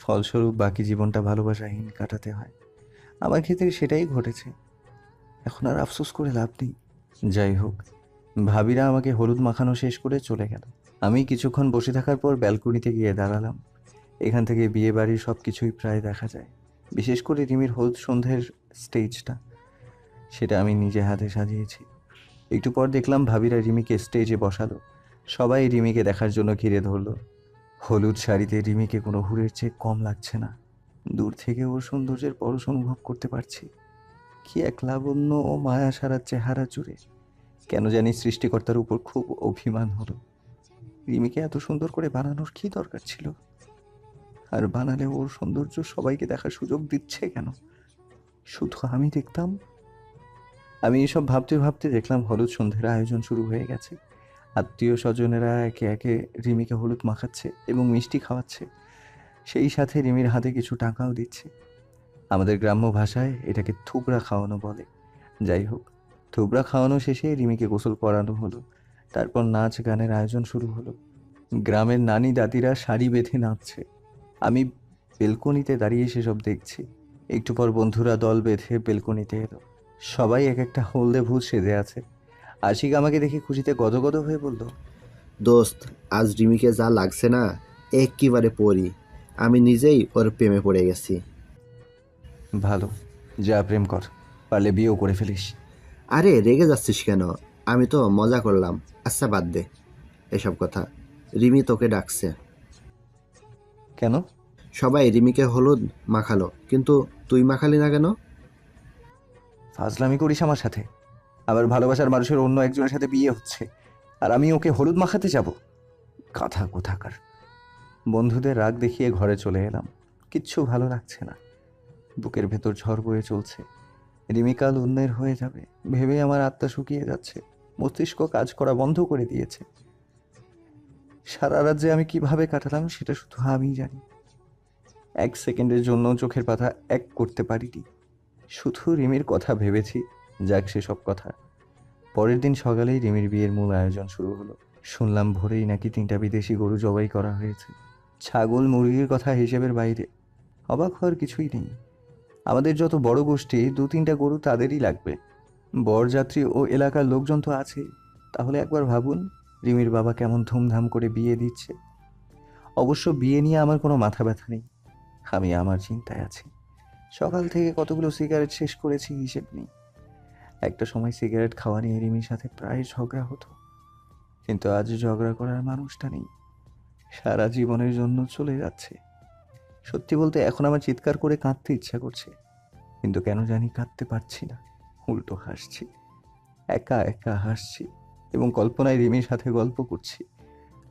ফলস্বরূপ বাকি জীবনটা ভালোবাসাহীন কাটাতে হয়। আমার ক্ষেত্রে সেটাই ঘটেছে। এখন আর আফসোস করে লাভ নেই। যাই হোক, ভাবিরা আমাকে হলুদ মাখানো শেষ করে চলে গেল। আমি কিছুক্ষণ বসে থাকার পর ব্যালকনিতে গিয়ে দাঁড়ালাম। এখান থেকে বিয়ে বাড়ির সব কিছুই প্রায় দেখা যায়, বিশেষ করে রিমির হলুদ সন্ধ্যের স্টেজটা। সেটা আমি নিজে হাতে সাজিয়েছি। একটু পর দেখলাম ভাবিরা রিমিকে স্টেজে বসালো। সবাই রিমিকে দেখার জন্য ঘিরে ধরলো। হলুদ শাড়িতে রিমিকে কোনো হুরের চেয়ে কম লাগছে না। দূর থেকে ওর সৌন্দর্যের পরশ অনুভব করতে পারছি। কি এক লাবণ্য ও মায়া সারা চেহারা জুড়ে। কেন জানি সৃষ্টিকর্তার উপর খুব অভিমান হলো। রিমিকে এত সুন্দর করে বানানোর কি দরকার ছিল? আর বানালে ওর সৌন্দর্য সবাইকে দেখার সুযোগ দিচ্ছে কেন? শুধু আমি দেখতাম। আমি এসব ভাবতে ভাবতে দেখলাম হলুদ সন্ধ্যের আয়োজন শুরু হয়ে গেছে। আত্মীয় স্বজনেরা একে একে রিমিকে হলুদ মাখাচ্ছে এবং মিষ্টি খাওয়াচ্ছে। সেই সাথে রিমির হাতে কিছু টাকাও দিচ্ছে। আমাদের গ্রাম্য ভাষায় এটাকে থুবড়া খাওয়ানো বলে। যাই হোক, থুবড়া খাওয়ানো শেষে রিমিকে গোসল করানো হলো। তারপর নাচ গানের আয়োজন শুরু হলো। গ্রামের নানি দাদিরা সারি বেঁধে নাচছে। আমি বেলকনিতে দাঁড়িয়ে সেসব দেখছি। একটু পর বন্ধুরা দল বেঁধে বেলকনিতে এলো। সবাই এক একটা হলদে ভূত সেজে আছে। আশিক আমাকে দেখে খুশিতে গদগদ হয়ে বলল, দোস্ত, আজ রিমিকে যা লাগছে না, একেবারে পরি। আমি নিজেই ওর প্রেমে পড়ে গেছি। ভালো, যা প্রেম কর, পারলে বিয়েও করে ফেলিস। আরে রেগে যাচ্ছিস কেন? আমি তো মজা করলাম। আচ্ছা বাদ দে এসব কথা। রিমি তোকে ডাকছে। কেন? সবাই রিমিকে হলুদ মাখালো, কিন্তু তুই মাখালি না কেন? ফাজলামি করিস আমার সাথে? আমার ভালোবাসার মানুষের অন্য একজনের সাথে বিয়ে হচ্ছে, আর আমি ওকে হলুদ মাখাতে যাব? কথা কোথাকার। বন্ধুদের রাগ দেখিয়ে ঘরে চলে এলাম। কিচ্ছু ভালো লাগছে না। বুকের ভেতর ঝড় বয়ে চলছে। রিমি কাল অন্যের হয়ে যাবে ভেবে আমার আত্মা শুকিয়ে যাচ্ছে। মস্তিষ্ক কাজ করা বন্ধ করে দিয়েছে। সারা রাত যে আমি কিভাবে কাটালাম সেটা শুধু আমিই জানি। 1 সেকেন্ডের জন্য চোখের পাতা এক করতে পারিনি। শুধু রিমির কথা ভেবেছি। যাক সেসব কথা। পরের দিন সকালেই রিমির বিয়ের মূল আয়োজন শুরু হলো। শুনলাম ভোরেই নাকি 3টা বিদেশি গরু জবাই করা হয়েছে। ছাগল মুরগির কথা হিসেবের বাইরে। অবাক হওয়ার কিছুই নেই। আমাদের যত বড় গোষ্ঠী 2-3টা গরু তাদেরই লাগবে। বরযাত্রী ও এলাকার লোকজন তো আছেই। তাহলে একবার ভাবুন রিমির বাবা কেমন ধুমধাম করে বিয়ে দিচ্ছে। অবশ্য বিয়ে নিয়ে আমার কোনো মাথা ব্যথা নেই। আমি আমার চিন্তায় আছি। সকাল থেকে কতগুলো সিগারেট শেষ করেছি হিসেব নেই। একটা সময় সিগারেট খাওয়া নিয়ে রিমির সাথে প্রায় ঝগড়া হতো, কিন্তু আজ ঝগড়া করার মানুষটা নেই। সারা জীবনের জন্য চলে যাচ্ছে। সত্যি বলতে এখন আমার চিৎকার করে কাঁদতে ইচ্ছা করছে, কিন্তু কেন জানি কাঁদতে পারছি না। উল্টো হাসছি, একা একা হাসছি এবং কল্পনায় রিমির সাথে গল্প করছি।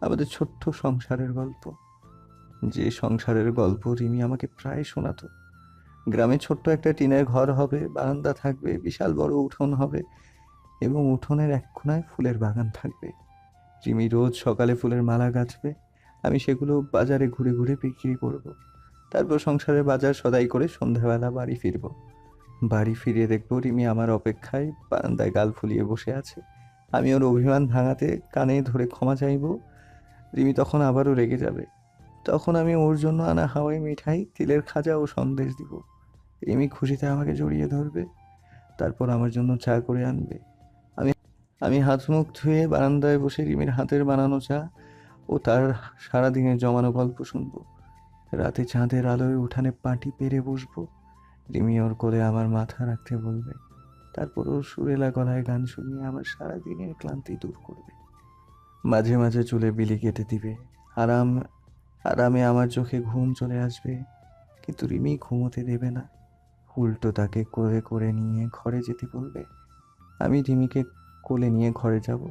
আমাদের ছোট্ট সংসারের গল্প, যে সংসারের গল্প রিমি আমাকে প্রায় শোনাতো। গ্রামে ছোট্ট একটা টিনের ঘর হবে, বারান্দা থাকবে, বিশাল বড় উঠোন হবে এবং উঠোনের এক কোণায় ফুলের বাগান থাকবে। রিমি রোজ সকালে ফুলের মালা গাঁথবে, আমি সেগুলো বাজারে ঘুরে ঘুরে বিক্রি করব। তারপর সংসারের বাজার সদাই করে সন্ধ্যাবেলা বাড়ি ফিরব। বাড়ি ফিরে দেখব রিমি আমার অপেক্ষায় বারান্দায় গাল ফুলিয়ে বসে আছে। আমি ওর অভিমান ভাঙাতে কানে ধরে ক্ষমা চাইব। রিমি তখন আবারও রেগে যাবে। তখন আমি ওর জন্য আনা হাওয়াই মিঠাই, তিলের খাজা ও সন্দেশ দিব। রিমি খুশিতে আমাকে জড়িয়ে ধরবে, তারপর আমার জন্য চা করে আনবে। আমি আমি হাত মুখ ধুয়ে বারান্দায় বসে রিমির হাতের বানানো চা ও তার সারাদিনের জমানো গল্প শুনব। রাতে চাঁদের আলোয় উঠানে পাটি পেরে বসবো। রিমি ওর কোলে আমার মাথা রাখতে বলবে, তারপর ওর সুরেলা গলায় গান শুনিয়ে আমার সারাদিনের ক্লান্তি দূর করবে। মাঝে মাঝে চুলে বিলি কেটে দিবে। আরামে আমার চোখে ঘুম চলে আসবে, কিন্তু রিমি ঘুমোতে দেবে না। উল্টো তাকে কোলে করে নিয়ে ঘরে যেতে বলবে। আমি রিমিকে কোলে নিয়ে ঘরে যাব।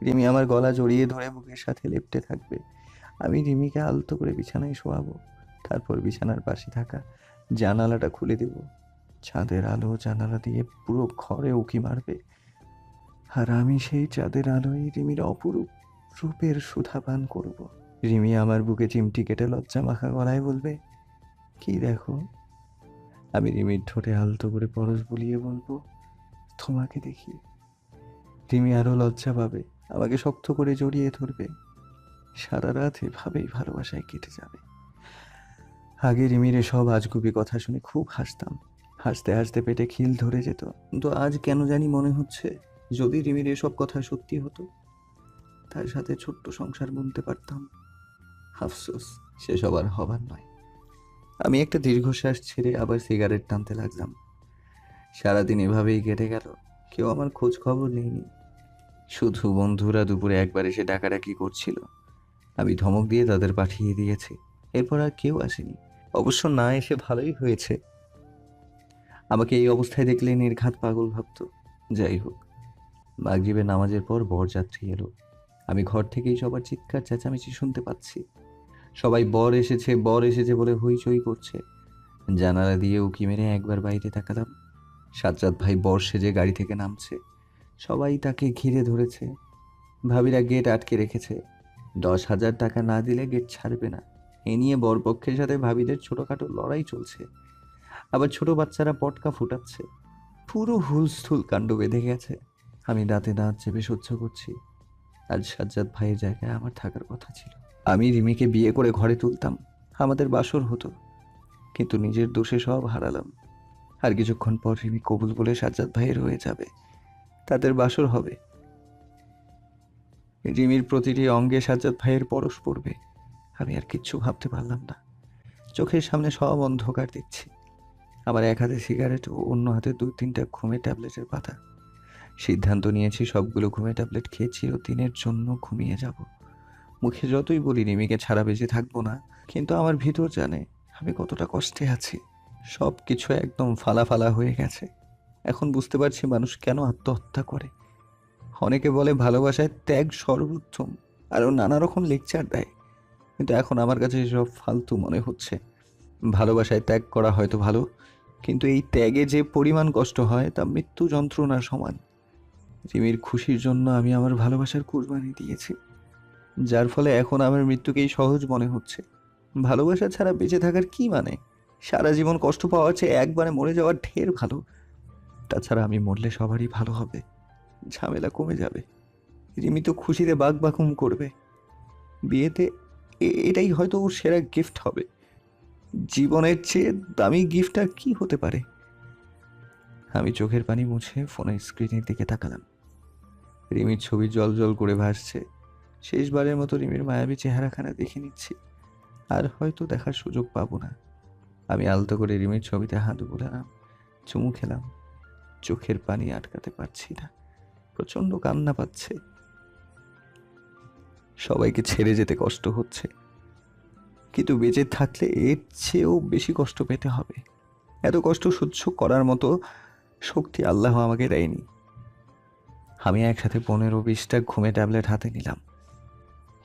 রিমি আমার গলা জড়িয়ে ধরে বুকের সাথে লেপ্টে থাকবে। আমি রিমিকে আলতো করে বিছানায় শোয়াবো। তারপর বিছানার পাশে থাকা জানালাটা খুলে দেব। চাঁদের আলো জানালা দিয়ে পুরো ঘরে উকি মারবে, আর আমি সেই চাঁদের আলোয় রিমির অপরূপ রূপের সুধা পান করব। রিমি আমার বুকে চিমটি কেটে লজ্জা মাখা গলায় বলবে, কি দেখো? আমি রিমির ঠোঁটে আলতো করে পরশ বুলিয়ে বলবো, তোমাকে দেখি। রিমি আরো লজ্জা পাবে, আমাকে শক্ত করে জড়িয়ে ধরবে। সারা রাত এভাবেই ভালোবাসায় কেটে যাবে। আগে রিমির এসব আজগুবি কথা শুনে খুব হাসতাম। হাসতে হাসতে পেটে খিল ধরে যেত। কিন্তু আজ কেন জানি মনে হচ্ছে, যদি রিমির এসব কথা সত্যি হতো, তার সাথে ছোট্ট সংসার বুনতে পারতাম। আফসোস, সেসব আর হবার নয়। আমি একটা দীর্ঘশ্বাস ছেড়ে আবার সিগারেট টানতে লাগলাম। সারাদিন এভাবেই কেটে গেল। কেউ আমার খোঁজ খবর নেয়নি। শুধু বন্ধুরা দুপুরে একবার এসে ডাকাডাকি করছিল। আমি ধমক দিয়ে তাদের পাঠিয়ে দিয়েছি। এরপর আর কেউ আসেনি। অবশ্য না এসে ভালোই হয়েছে। আমাকে এই অবস্থায় দেখলে নির্ঘাত পাগল ভাবত। যাই হোক, মাগরিবের নামাজের পর বরযাত্রী এলো। আমি ঘর থেকেই সবার চিৎকার চেঁচামেচি শুনতে পাচ্ছি। সবাই বর এসেছে বলে হইচই করছে। জানালা দিয়ে উকি মেরে একবার বাইরে তাকালাম। সাজ্জাদ ভাই বর সেজে গাড়ি থেকে নামছে। সবাই তাকে ঘিরে ধরেছে। ভাবিরা গেট আটকে রেখেছে। 10,000 টাকা না দিলে গেট ছাড়বে না। এ নিয়ে বরপক্ষের সাথে ভাবিদের ছোটখাটো লড়াই চলছে। আবার ছোট বাচ্চারা পটকা ফুটাচ্ছে। পুরো হুলস্থুল কাণ্ড বেঁধে গেছে। আমি দাঁতে দাঁত চেপে সহ্য করছি। আজ সাজ্জাদ ভাইয়ের জায়গায় আমার থাকার কথা ছিল। আমি রিমিকে বিয়ে করে ঘরে তুলতাম, আমাদের বাসর হতো। কিন্তু নিজের দোষে সব হারালাম। আর কিছুক্ষণ পর রিমি কবুল বলে সাজ্জাদ ভাইয়ের হয়ে যাবে। তাদের বাসর হবে। রিমির প্রতিটি অঙ্গে সাজ্জাদ ভাইয়ের পরশ পড়বে। আমি আর কিচ্ছু ভাবতে পারলাম না। চোখের সামনে সব অন্ধকার দেখছি। আমার এক হাতে সিগারেট ও অন্য হাতে 2-3টা ঘুমের ট্যাবলেটের পাতা। সিদ্ধান্ত নিয়েছি সবগুলো ঘুমের ট্যাবলেট খেয়ে চিরদিনের জন্য ঘুমিয়ে যাব। মুখে যতই বলি রিমিকে ছাড়া বেঁচে থাকবো না, কিন্তু আমার ভিতর জানে আমি কতটা কষ্টে আছি। সব কিছু একদম ফালা হয়ে গেছে। এখন বুঝতে পারছি মানুষ কেন আত্মহত্যা করে। অনেকে বলে ভালোবাসায় ত্যাগ সর্বোত্তম, আরও নানা রকম লেকচার দেয়। কিন্তু এখন আমার কাছে এসব ফালতু মনে হচ্ছে। ভালোবাসায় ত্যাগ করা হয়তো ভালো, কিন্তু এই ত্যাগে যে পরিমাণ কষ্ট হয় তা মৃত্যু যন্ত্রণার সমান। রিমির খুশির জন্য আমি আমার ভালোবাসার কুরবানি দিয়েছি, যার ফলে এখন আমার মৃত্যুকেই সহজ মনে হচ্ছে। ভালোবাসা ছাড়া বেঁচে থাকার কি মানে? সারা জীবন কষ্ট পাওয়ার চেয়ে একবারে মরে যাওয়ার ঢের ভালো। তাছাড়া আমি মরলে সবারই ভালো হবে, ঝামেলা কমে যাবে। রিমি তো খুশিতে বাকবাকুম করবে। বিয়েতে এটাই হয়তো ওর সেরা গিফট হবে। জীবনের চেয়ে দামি গিফট আর কি হতে পারে? আমি চোখের পানি মুছে ফোনের স্ক্রিনের দিকে তাকালাম। রিমির ছবি জল জল করে ভাসছে। শেষবারের মতো রিমির মায়াবী চেহারাখানা দেখে নিচ্ছি। আর হয়তো দেখার সুযোগ পাবো না। আমি আলতো করে রিমির ছবিতে হাত বুলালাম, চুমু খেলাম। চোখের পানি আটকাতে পারছি না, প্রচণ্ড কান্না পাচ্ছে। সবাইকে ছেড়ে যেতে কষ্ট হচ্ছে, কিন্তু বেঁচে থাকলে এর চেয়েও বেশি কষ্ট পেতে হবে। এত কষ্ট সহ্য করার মতো শক্তি আল্লাহ আমাকে দেয়নি। আমি একসাথে 15-20টা ঘুমে ট্যাবলেট হাতে নিলাম।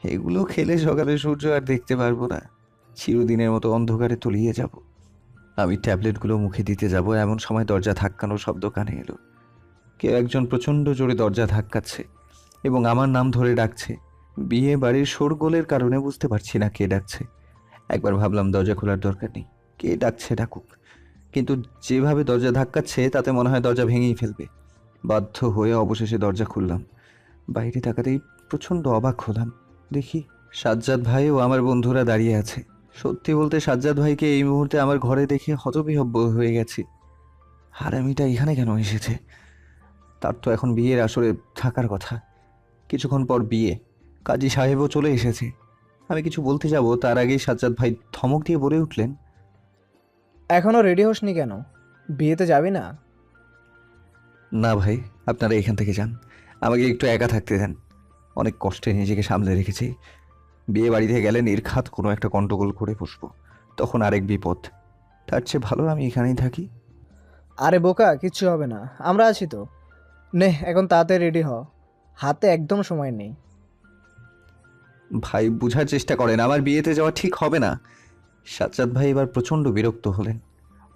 এগুলো খেলে সকালে সূর্য আর দেখতে পারবো না। চিরদিনের মতো অন্ধকারে তলিয়ে যাব। আমি ট্যাবলেটগুলো মুখে দিতে যাব, এমন সময় দরজা ধাক্কানোর শব্দ কানে এলো। কেউ একজন প্রচণ্ড জোরে দরজা ধাক্কাচ্ছে এবং আমার নাম ধরে ডাকছে। বিয়ে বাড়ির শোরগোলের কারণে বুঝতে পারছি না কে ডাকছে। একবার ভাবলাম দরজা খোলার দরকার নেই, কে ডাকছে ডাকুক। কিন্তু যেভাবে দরজা ধাক্কাচ্ছে তাতে মনে হয় দরজা ভেঙেই ফেলবে। বাধ্য হয়ে অবশেষে দরজা খুললাম। বাইরে তাকাতেই প্রচণ্ড অবাক হলাম। দেখি সাজ্জাদ ভাই ও আমার বন্ধুরা দাঁড়িয়ে আছে। সত্যি বলতে সাজ্জাদ ভাইকে এই মুহূর্তে আমার ঘরে দেখে হতবিহব্ব হয়ে গেছি। হারামিটা এখানে কেন এসেছে? তার তো এখন বিয়ের আসরে থাকার কথা। কিছুক্ষণ পর বিয়ে, কাজী সাহেবও চলে এসেছে। আমি কিছু বলতে যাব, তার আগেই সাজ্জাদ ভাই ধমক দিয়ে বলে উঠলেন, এখনও রেডি হসনি কেন? বিয়েতে যাবি না? না ভাই, আপনারা এখান থেকে যান, আমাকে একটু একা থাকতে দেন। অনেক কষ্টে নিজেকে সামলে রেখেছি। বিয়ে বাড়িতে গেলে নির্ঘাত কোনো একটা গন্ডগোল করে বসবো, তখন আরেক বিপদ। তার চেয়ে ভালো আমি এখানেই থাকি। আরে বোকা, কিচ্ছু হবে না, আমরা আছি তো। নে এখন তাড়াতাড়ি রেডি হ, হাতে একদম সময় নেই। ভাই বোঝার চেষ্টা করেন, আমার বিয়েতে যাওয়া ঠিক হবে না। সাজ্জাদ ভাই এবার প্রচণ্ড বিরক্ত হলেন।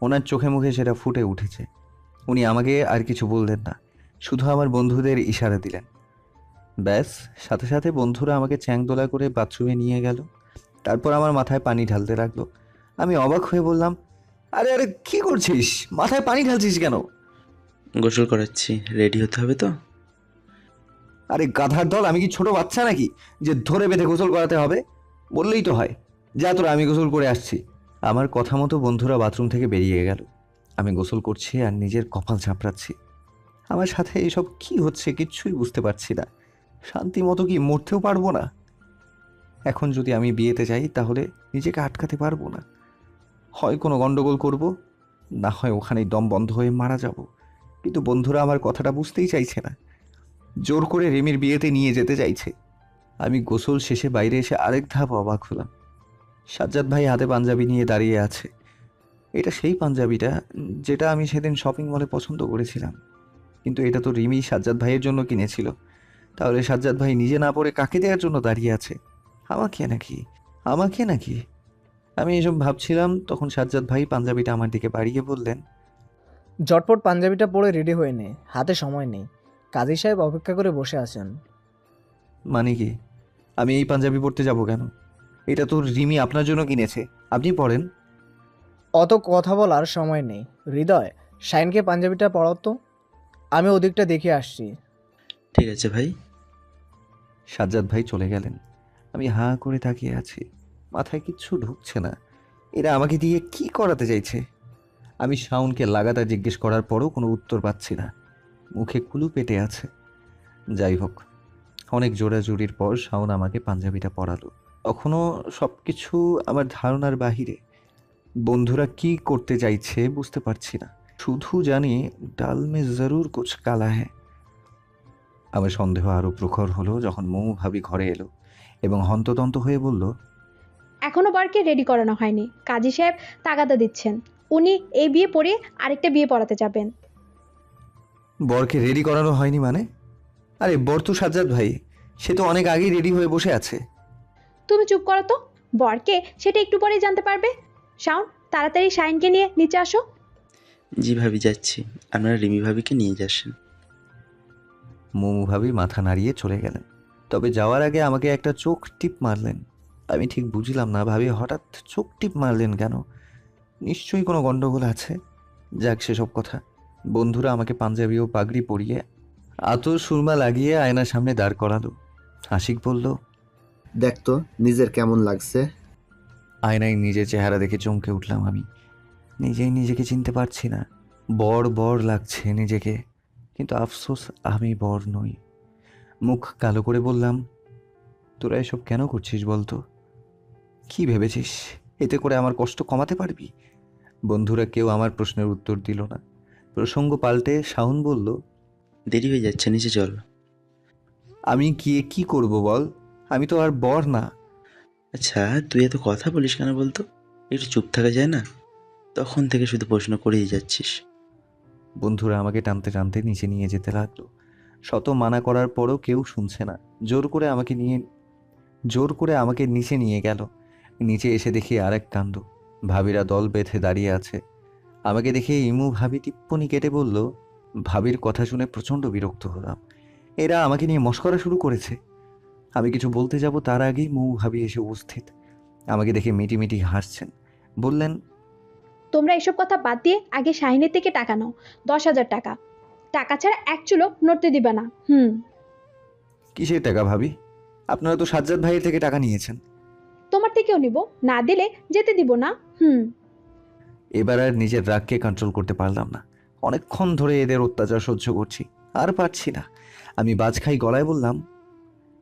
ওনার চোখে মুখে সেটা ফুটে উঠেছে। উনি আমাকে আর কিছু বললেন না, শুধু আমার বন্ধুদের ইশারা দিলেন। ব্যাস, সাথে সাথে বন্ধুরা আমাকে চ্যাংদোলা করে বাথরুমে নিয়ে গেল। তারপর আমার মাথায় পানি ঢালতে লাগলো। আমি অবাক হয়ে বললাম, আরে আরে কি করছিস, মাথায় পানি ঢালছিস কেন? গোসল করাচ্ছি, রেডি হতে হবে তো। আরে গাধার দল, আমি কি ছোট বাচ্চা নাকি যে ধরে বেঁধে গোসল করাতে হবে? বললেই তো হয়। যা তোরা, আমি গোসল করে আসছি। আমার কথা মতো বন্ধুরা বাথরুম থেকে বেরিয়ে গেল। আমি গোসল করছি আর নিজের কপাল চাপড়াচ্ছি। আমার সাথে এসব কি হচ্ছে কিচ্ছুই বুঝতে পারছি না। শান্তি মতো কি মরতেও পারবো না? এখন যদি আমি বিয়েতে যাই তাহলে নিজেকে আটকাতে পারবো না। হয় কোনো গন্ডগোল করব, না হয় ওখানেই দম বন্ধ হয়ে মারা যাব। কিন্তু বন্ধুরা আমার কথাটা বুঝতেই চাইছে না। জোর করে রিমির বিয়েতে নিয়ে যেতে চাইছে। আমি গোসল শেষে বাইরে এসে আরেক ধাপ অবাক হলাম। সাজ্জাদ ভাই হাতে পাঞ্জাবি নিয়ে দাঁড়িয়ে আছে। এটা সেই পাঞ্জাবিটা যেটা আমি সেদিন শপিং মলে পছন্দ করেছিলাম। কিন্তু এটা তো রিমি সাজ্জাদ ভাইয়ের জন্য কিনেছিল। তাহলে সাজ্জাদ ভাই নিজে না পরে কাকে দেওয়ার জন্য দাঁড়িয়ে আছে? আমাকে নাকি? আমাকে নাকি? আমি এসব ভাবছিলাম, তখন সাজ্জাদ ভাই পাঞ্জাবিটা আমার দিকে বাড়িয়ে বললেন, ঝটপট পাঞ্জাবিটা পরে রেডি হয়ে নে, হাতে সময় নেই। কাজী সাহেব অপেক্ষা করে বসে আছেন। মানে কি? আমি এই পাঞ্জাবি পরতে যাব কেন? এটা তো রিমি আপনার জন্য কিনেছে, আপনি পরেন। অত কথা বলার সময় নেই। হৃদয়, শাইনকে পাঞ্জাবিটা পরাও তো, আমি ওদিকটা দেখে আসছি। ঠিক আছে ভাই। সাজ্জাদ ভাই চলে গেলেন। আমি হাঁ করে তাকিয়ে আছি, মাথায় কিচ্ছু ঢুকছে না। এরা আমাকে দিয়ে কি করাতে চাইছে? আমি শাওনকে লাগাতার জিজ্ঞেস করার পরও কোনো উত্তর পাচ্ছি না। মুখে কুলু পেটে আছে। যাই হোক, অনেক জোড়াজুড়ির পর শাওন আমাকে পাঞ্জাবিটা পরালো। তখনও সব কিছু আমার ধারণার বাহিরে। বন্ধুরা কি করতে চাইছে বুঝতে পারছি না, শুধু জানি ডাল মে জরুর কুছ কালা হ্যায়। আমার সন্দেহ আরও প্রখর হলো যখন মৌ ভাবি ঘরে এলো এবং হন্তদন্ত হয়ে বলল, এখনো বরকে রেডি করানো হয়নি, কাজী সাহেব তাগাদা দিচ্ছেন। উনি এই বিয়ে পড়ে আরেকটা বিয়ে পড়াতে যাবেন। বরকে রেডি করানো হয়নি মানে? আরে বর তো সাজ্জাদ ভাই, সে তো অনেক আগেই রেডি হয়ে বসে আছে। তুমি চুপ করো তো, বরকে সেটা একটু পরেই জানতে পারবে। শাওন, তাড়াতাড়ি শাইনকে নিয়ে নিচে আসো। জি ভাবি, যাচ্ছি। আপনারা রিমি ভাবিকে নিয়ে যাচ্ছেন। মৌ ভাবি মাথা নাড়িয়ে চলে গেলেন। তবে যাওয়ার আগে আমাকে একটা চোখ টিপ মারলেন। আমি ঠিক বুঝলাম না ভাবি হঠাৎ চোখ টিপ মারলেন কেন। নিশ্চয়ই কোনো গন্ডগোল আছে। যাক সেসব কথা। বন্ধুরা আমাকে পাঞ্জাবি ও পাগড়ি পরিয়ে আতর সুরমা লাগিয়ে আয়নার সামনে দাঁড় করালো। আশিক বলল, দেখ তো নিজের কেমন লাগছে। আয়নায় নিজের চেহারা দেখে চমকে উঠলাম আমি। নিজেই নিজেকে চিনতে পারছি না। বর বর লাগছে নিজেকে, কিন্তু আফসোস আমি বর নই। মুখ কালো করে বললাম, তোরা এসব কেন করছিস বলতো? কি ভেবেছিস এতে করে আমার কষ্ট কমাতে পারবি? বন্ধুরা কেউ আমার প্রশ্নের উত্তর দিল না। প্রসঙ্গ পাল্টে শাওন বলল, দেরি হয়ে যাচ্ছে, নিচে চল। আমি গিয়ে কি করব বল? আমি তো আর বর না। আচ্ছা, তুই এত কথা বলিস কেন বলতো? একটু চুপ থাকা যায় না? তখন থেকে শুধু প্রশ্ন করেই যাচ্ছিস। বন্ধুরা আমাকে টানতে টানতে নিচে নিয়ে যেতে লাগলো। শত মানা করার পরও কেউ শুনছে না। জোর করে আমাকে নিচে নিয়ে গেল। নিচে এসে দেখি আরেক কাণ্ড। ভাবিরা দল বেঁধে দাঁড়িয়ে আছে। আমাকে দেখে ইমু ভাবি টিপ্পনি কেটে বলল। ভাবির কথা শুনে প্রচণ্ড বিরক্ত হলাম। এরা আমাকে নিয়ে মশকরা শুরু করেছে। আমি কিছু বলতে যাব তার আগেই মৌ ভাবি এসে উপস্থিত। আমাকে দেখে মিটিমিটি হাসছেন। বললেন, তোমরা এসব কথা বাদ দিয়ে আগে শাহিনের থেকে টাকা নাও, 10,000 টাকা। টাকা ছাড়া এক চুলো নড়তে দিবে না। কিসের টাকা ভাবি? আপনারা তো সাজ্জাদ ভাইয়ের থেকে টাকা নিয়েছেন। তোমার থেকেও নিব, না দিলে যেতে দিব না। এবার আর নিজের রাগকে কন্ট্রোল করতে পারলাম না। অনেকক্ষণ ধরে এদের অত্যাচার সহ্য করছি, আর পারছি না। আমি বাজখাই গলায় বললাম,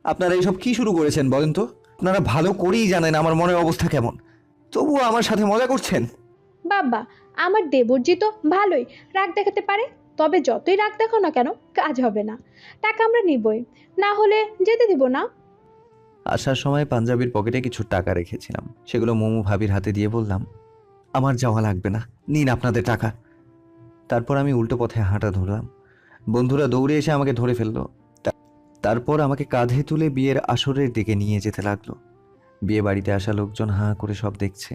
আপনারা এইসব কি শুরু করেছেন বলেন তো? আপনারা ভালো করেই জানেন আমার মনের অবস্থা কেমন, তবুও আমার সাথে মজা করছেন। বাবা, আমার দেবরজি তো ভালোই রাগ দেখাতে পারে, তবে যতই রাগ দেখো না কেন কাজ হবে না। টাকা আমরা নিবই, না হলে যেতে দিব না। আসার সময় পাঞ্জাবির পকেটে কিছু টাকা রেখেছিলাম, সেগুলো মোমো ভাবির হাতে দিয়ে বললাম, আমার যাওয়া লাগবে না, নিন আপনাদের টাকা। তারপর আমি উল্টো পথে হাঁটা ধরলাম। বন্ধুরা দৌড়ে এসে আমাকে ধরে ফেললো। তারপর আমাকে কাঁধে তুলে বিয়ের আসরের দিকে নিয়ে যেতে লাগলো। বিয়ে বাড়িতে আসা লোকজন হাঁ করে সব দেখছে।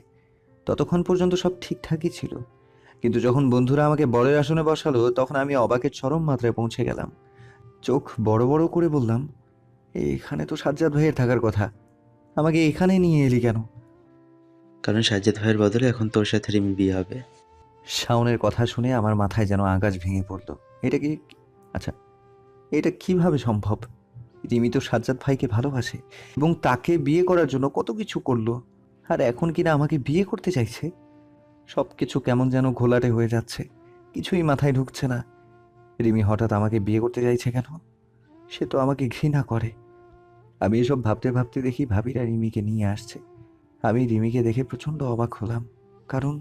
ততক্ষণ পর্যন্ত সব ঠিকঠাকই ছিল, কিন্তু যখন বন্ধুরা আমাকে বরের আসনে বসালো তখন আমি অবাকের চরম মাত্রায় পৌঁছে গেলাম। চোখ বড় বড় করে বললাম, এখানে তো সাজ্জাদ ভাইয়ের থাকার কথা, আমাকে এখানে নিয়ে এলি কেন? কারণ সাজ্জাদ ভাইয়ের বদলে এখন তোর সাথে রিমির বিয়ে হবে। শাওনের কথা শুনে আমার মাথায় যেন আকাশ ভেঙে পড়লো। এটা কি, আচ্ছা এটা কিভাবে সম্ভব? রিমি তো সাজ্জাদ ভাইকে ভালোবাসে এবং তাকে বিয়ে করার জন্য কত কিছু করলো, আর এখন কিনা আমাকে বিয়ে করতে চাইছে। সব কিছু কেমন যেন ঘোলাটে হয়ে যাচ্ছে, কিছুই মাথায় ঢুকছে না। রিমি হঠাৎ আমাকে বিয়ে করতে চাইছে কেন? সে তো আমাকে ঘৃণা করে। আমি এসব ভাবতে ভাবতে দেখি ভাবিরা রিমিকে নিয়ে আসছে। আমি রিমিকে দেখে প্রচণ্ড অবাক হলাম, কারণ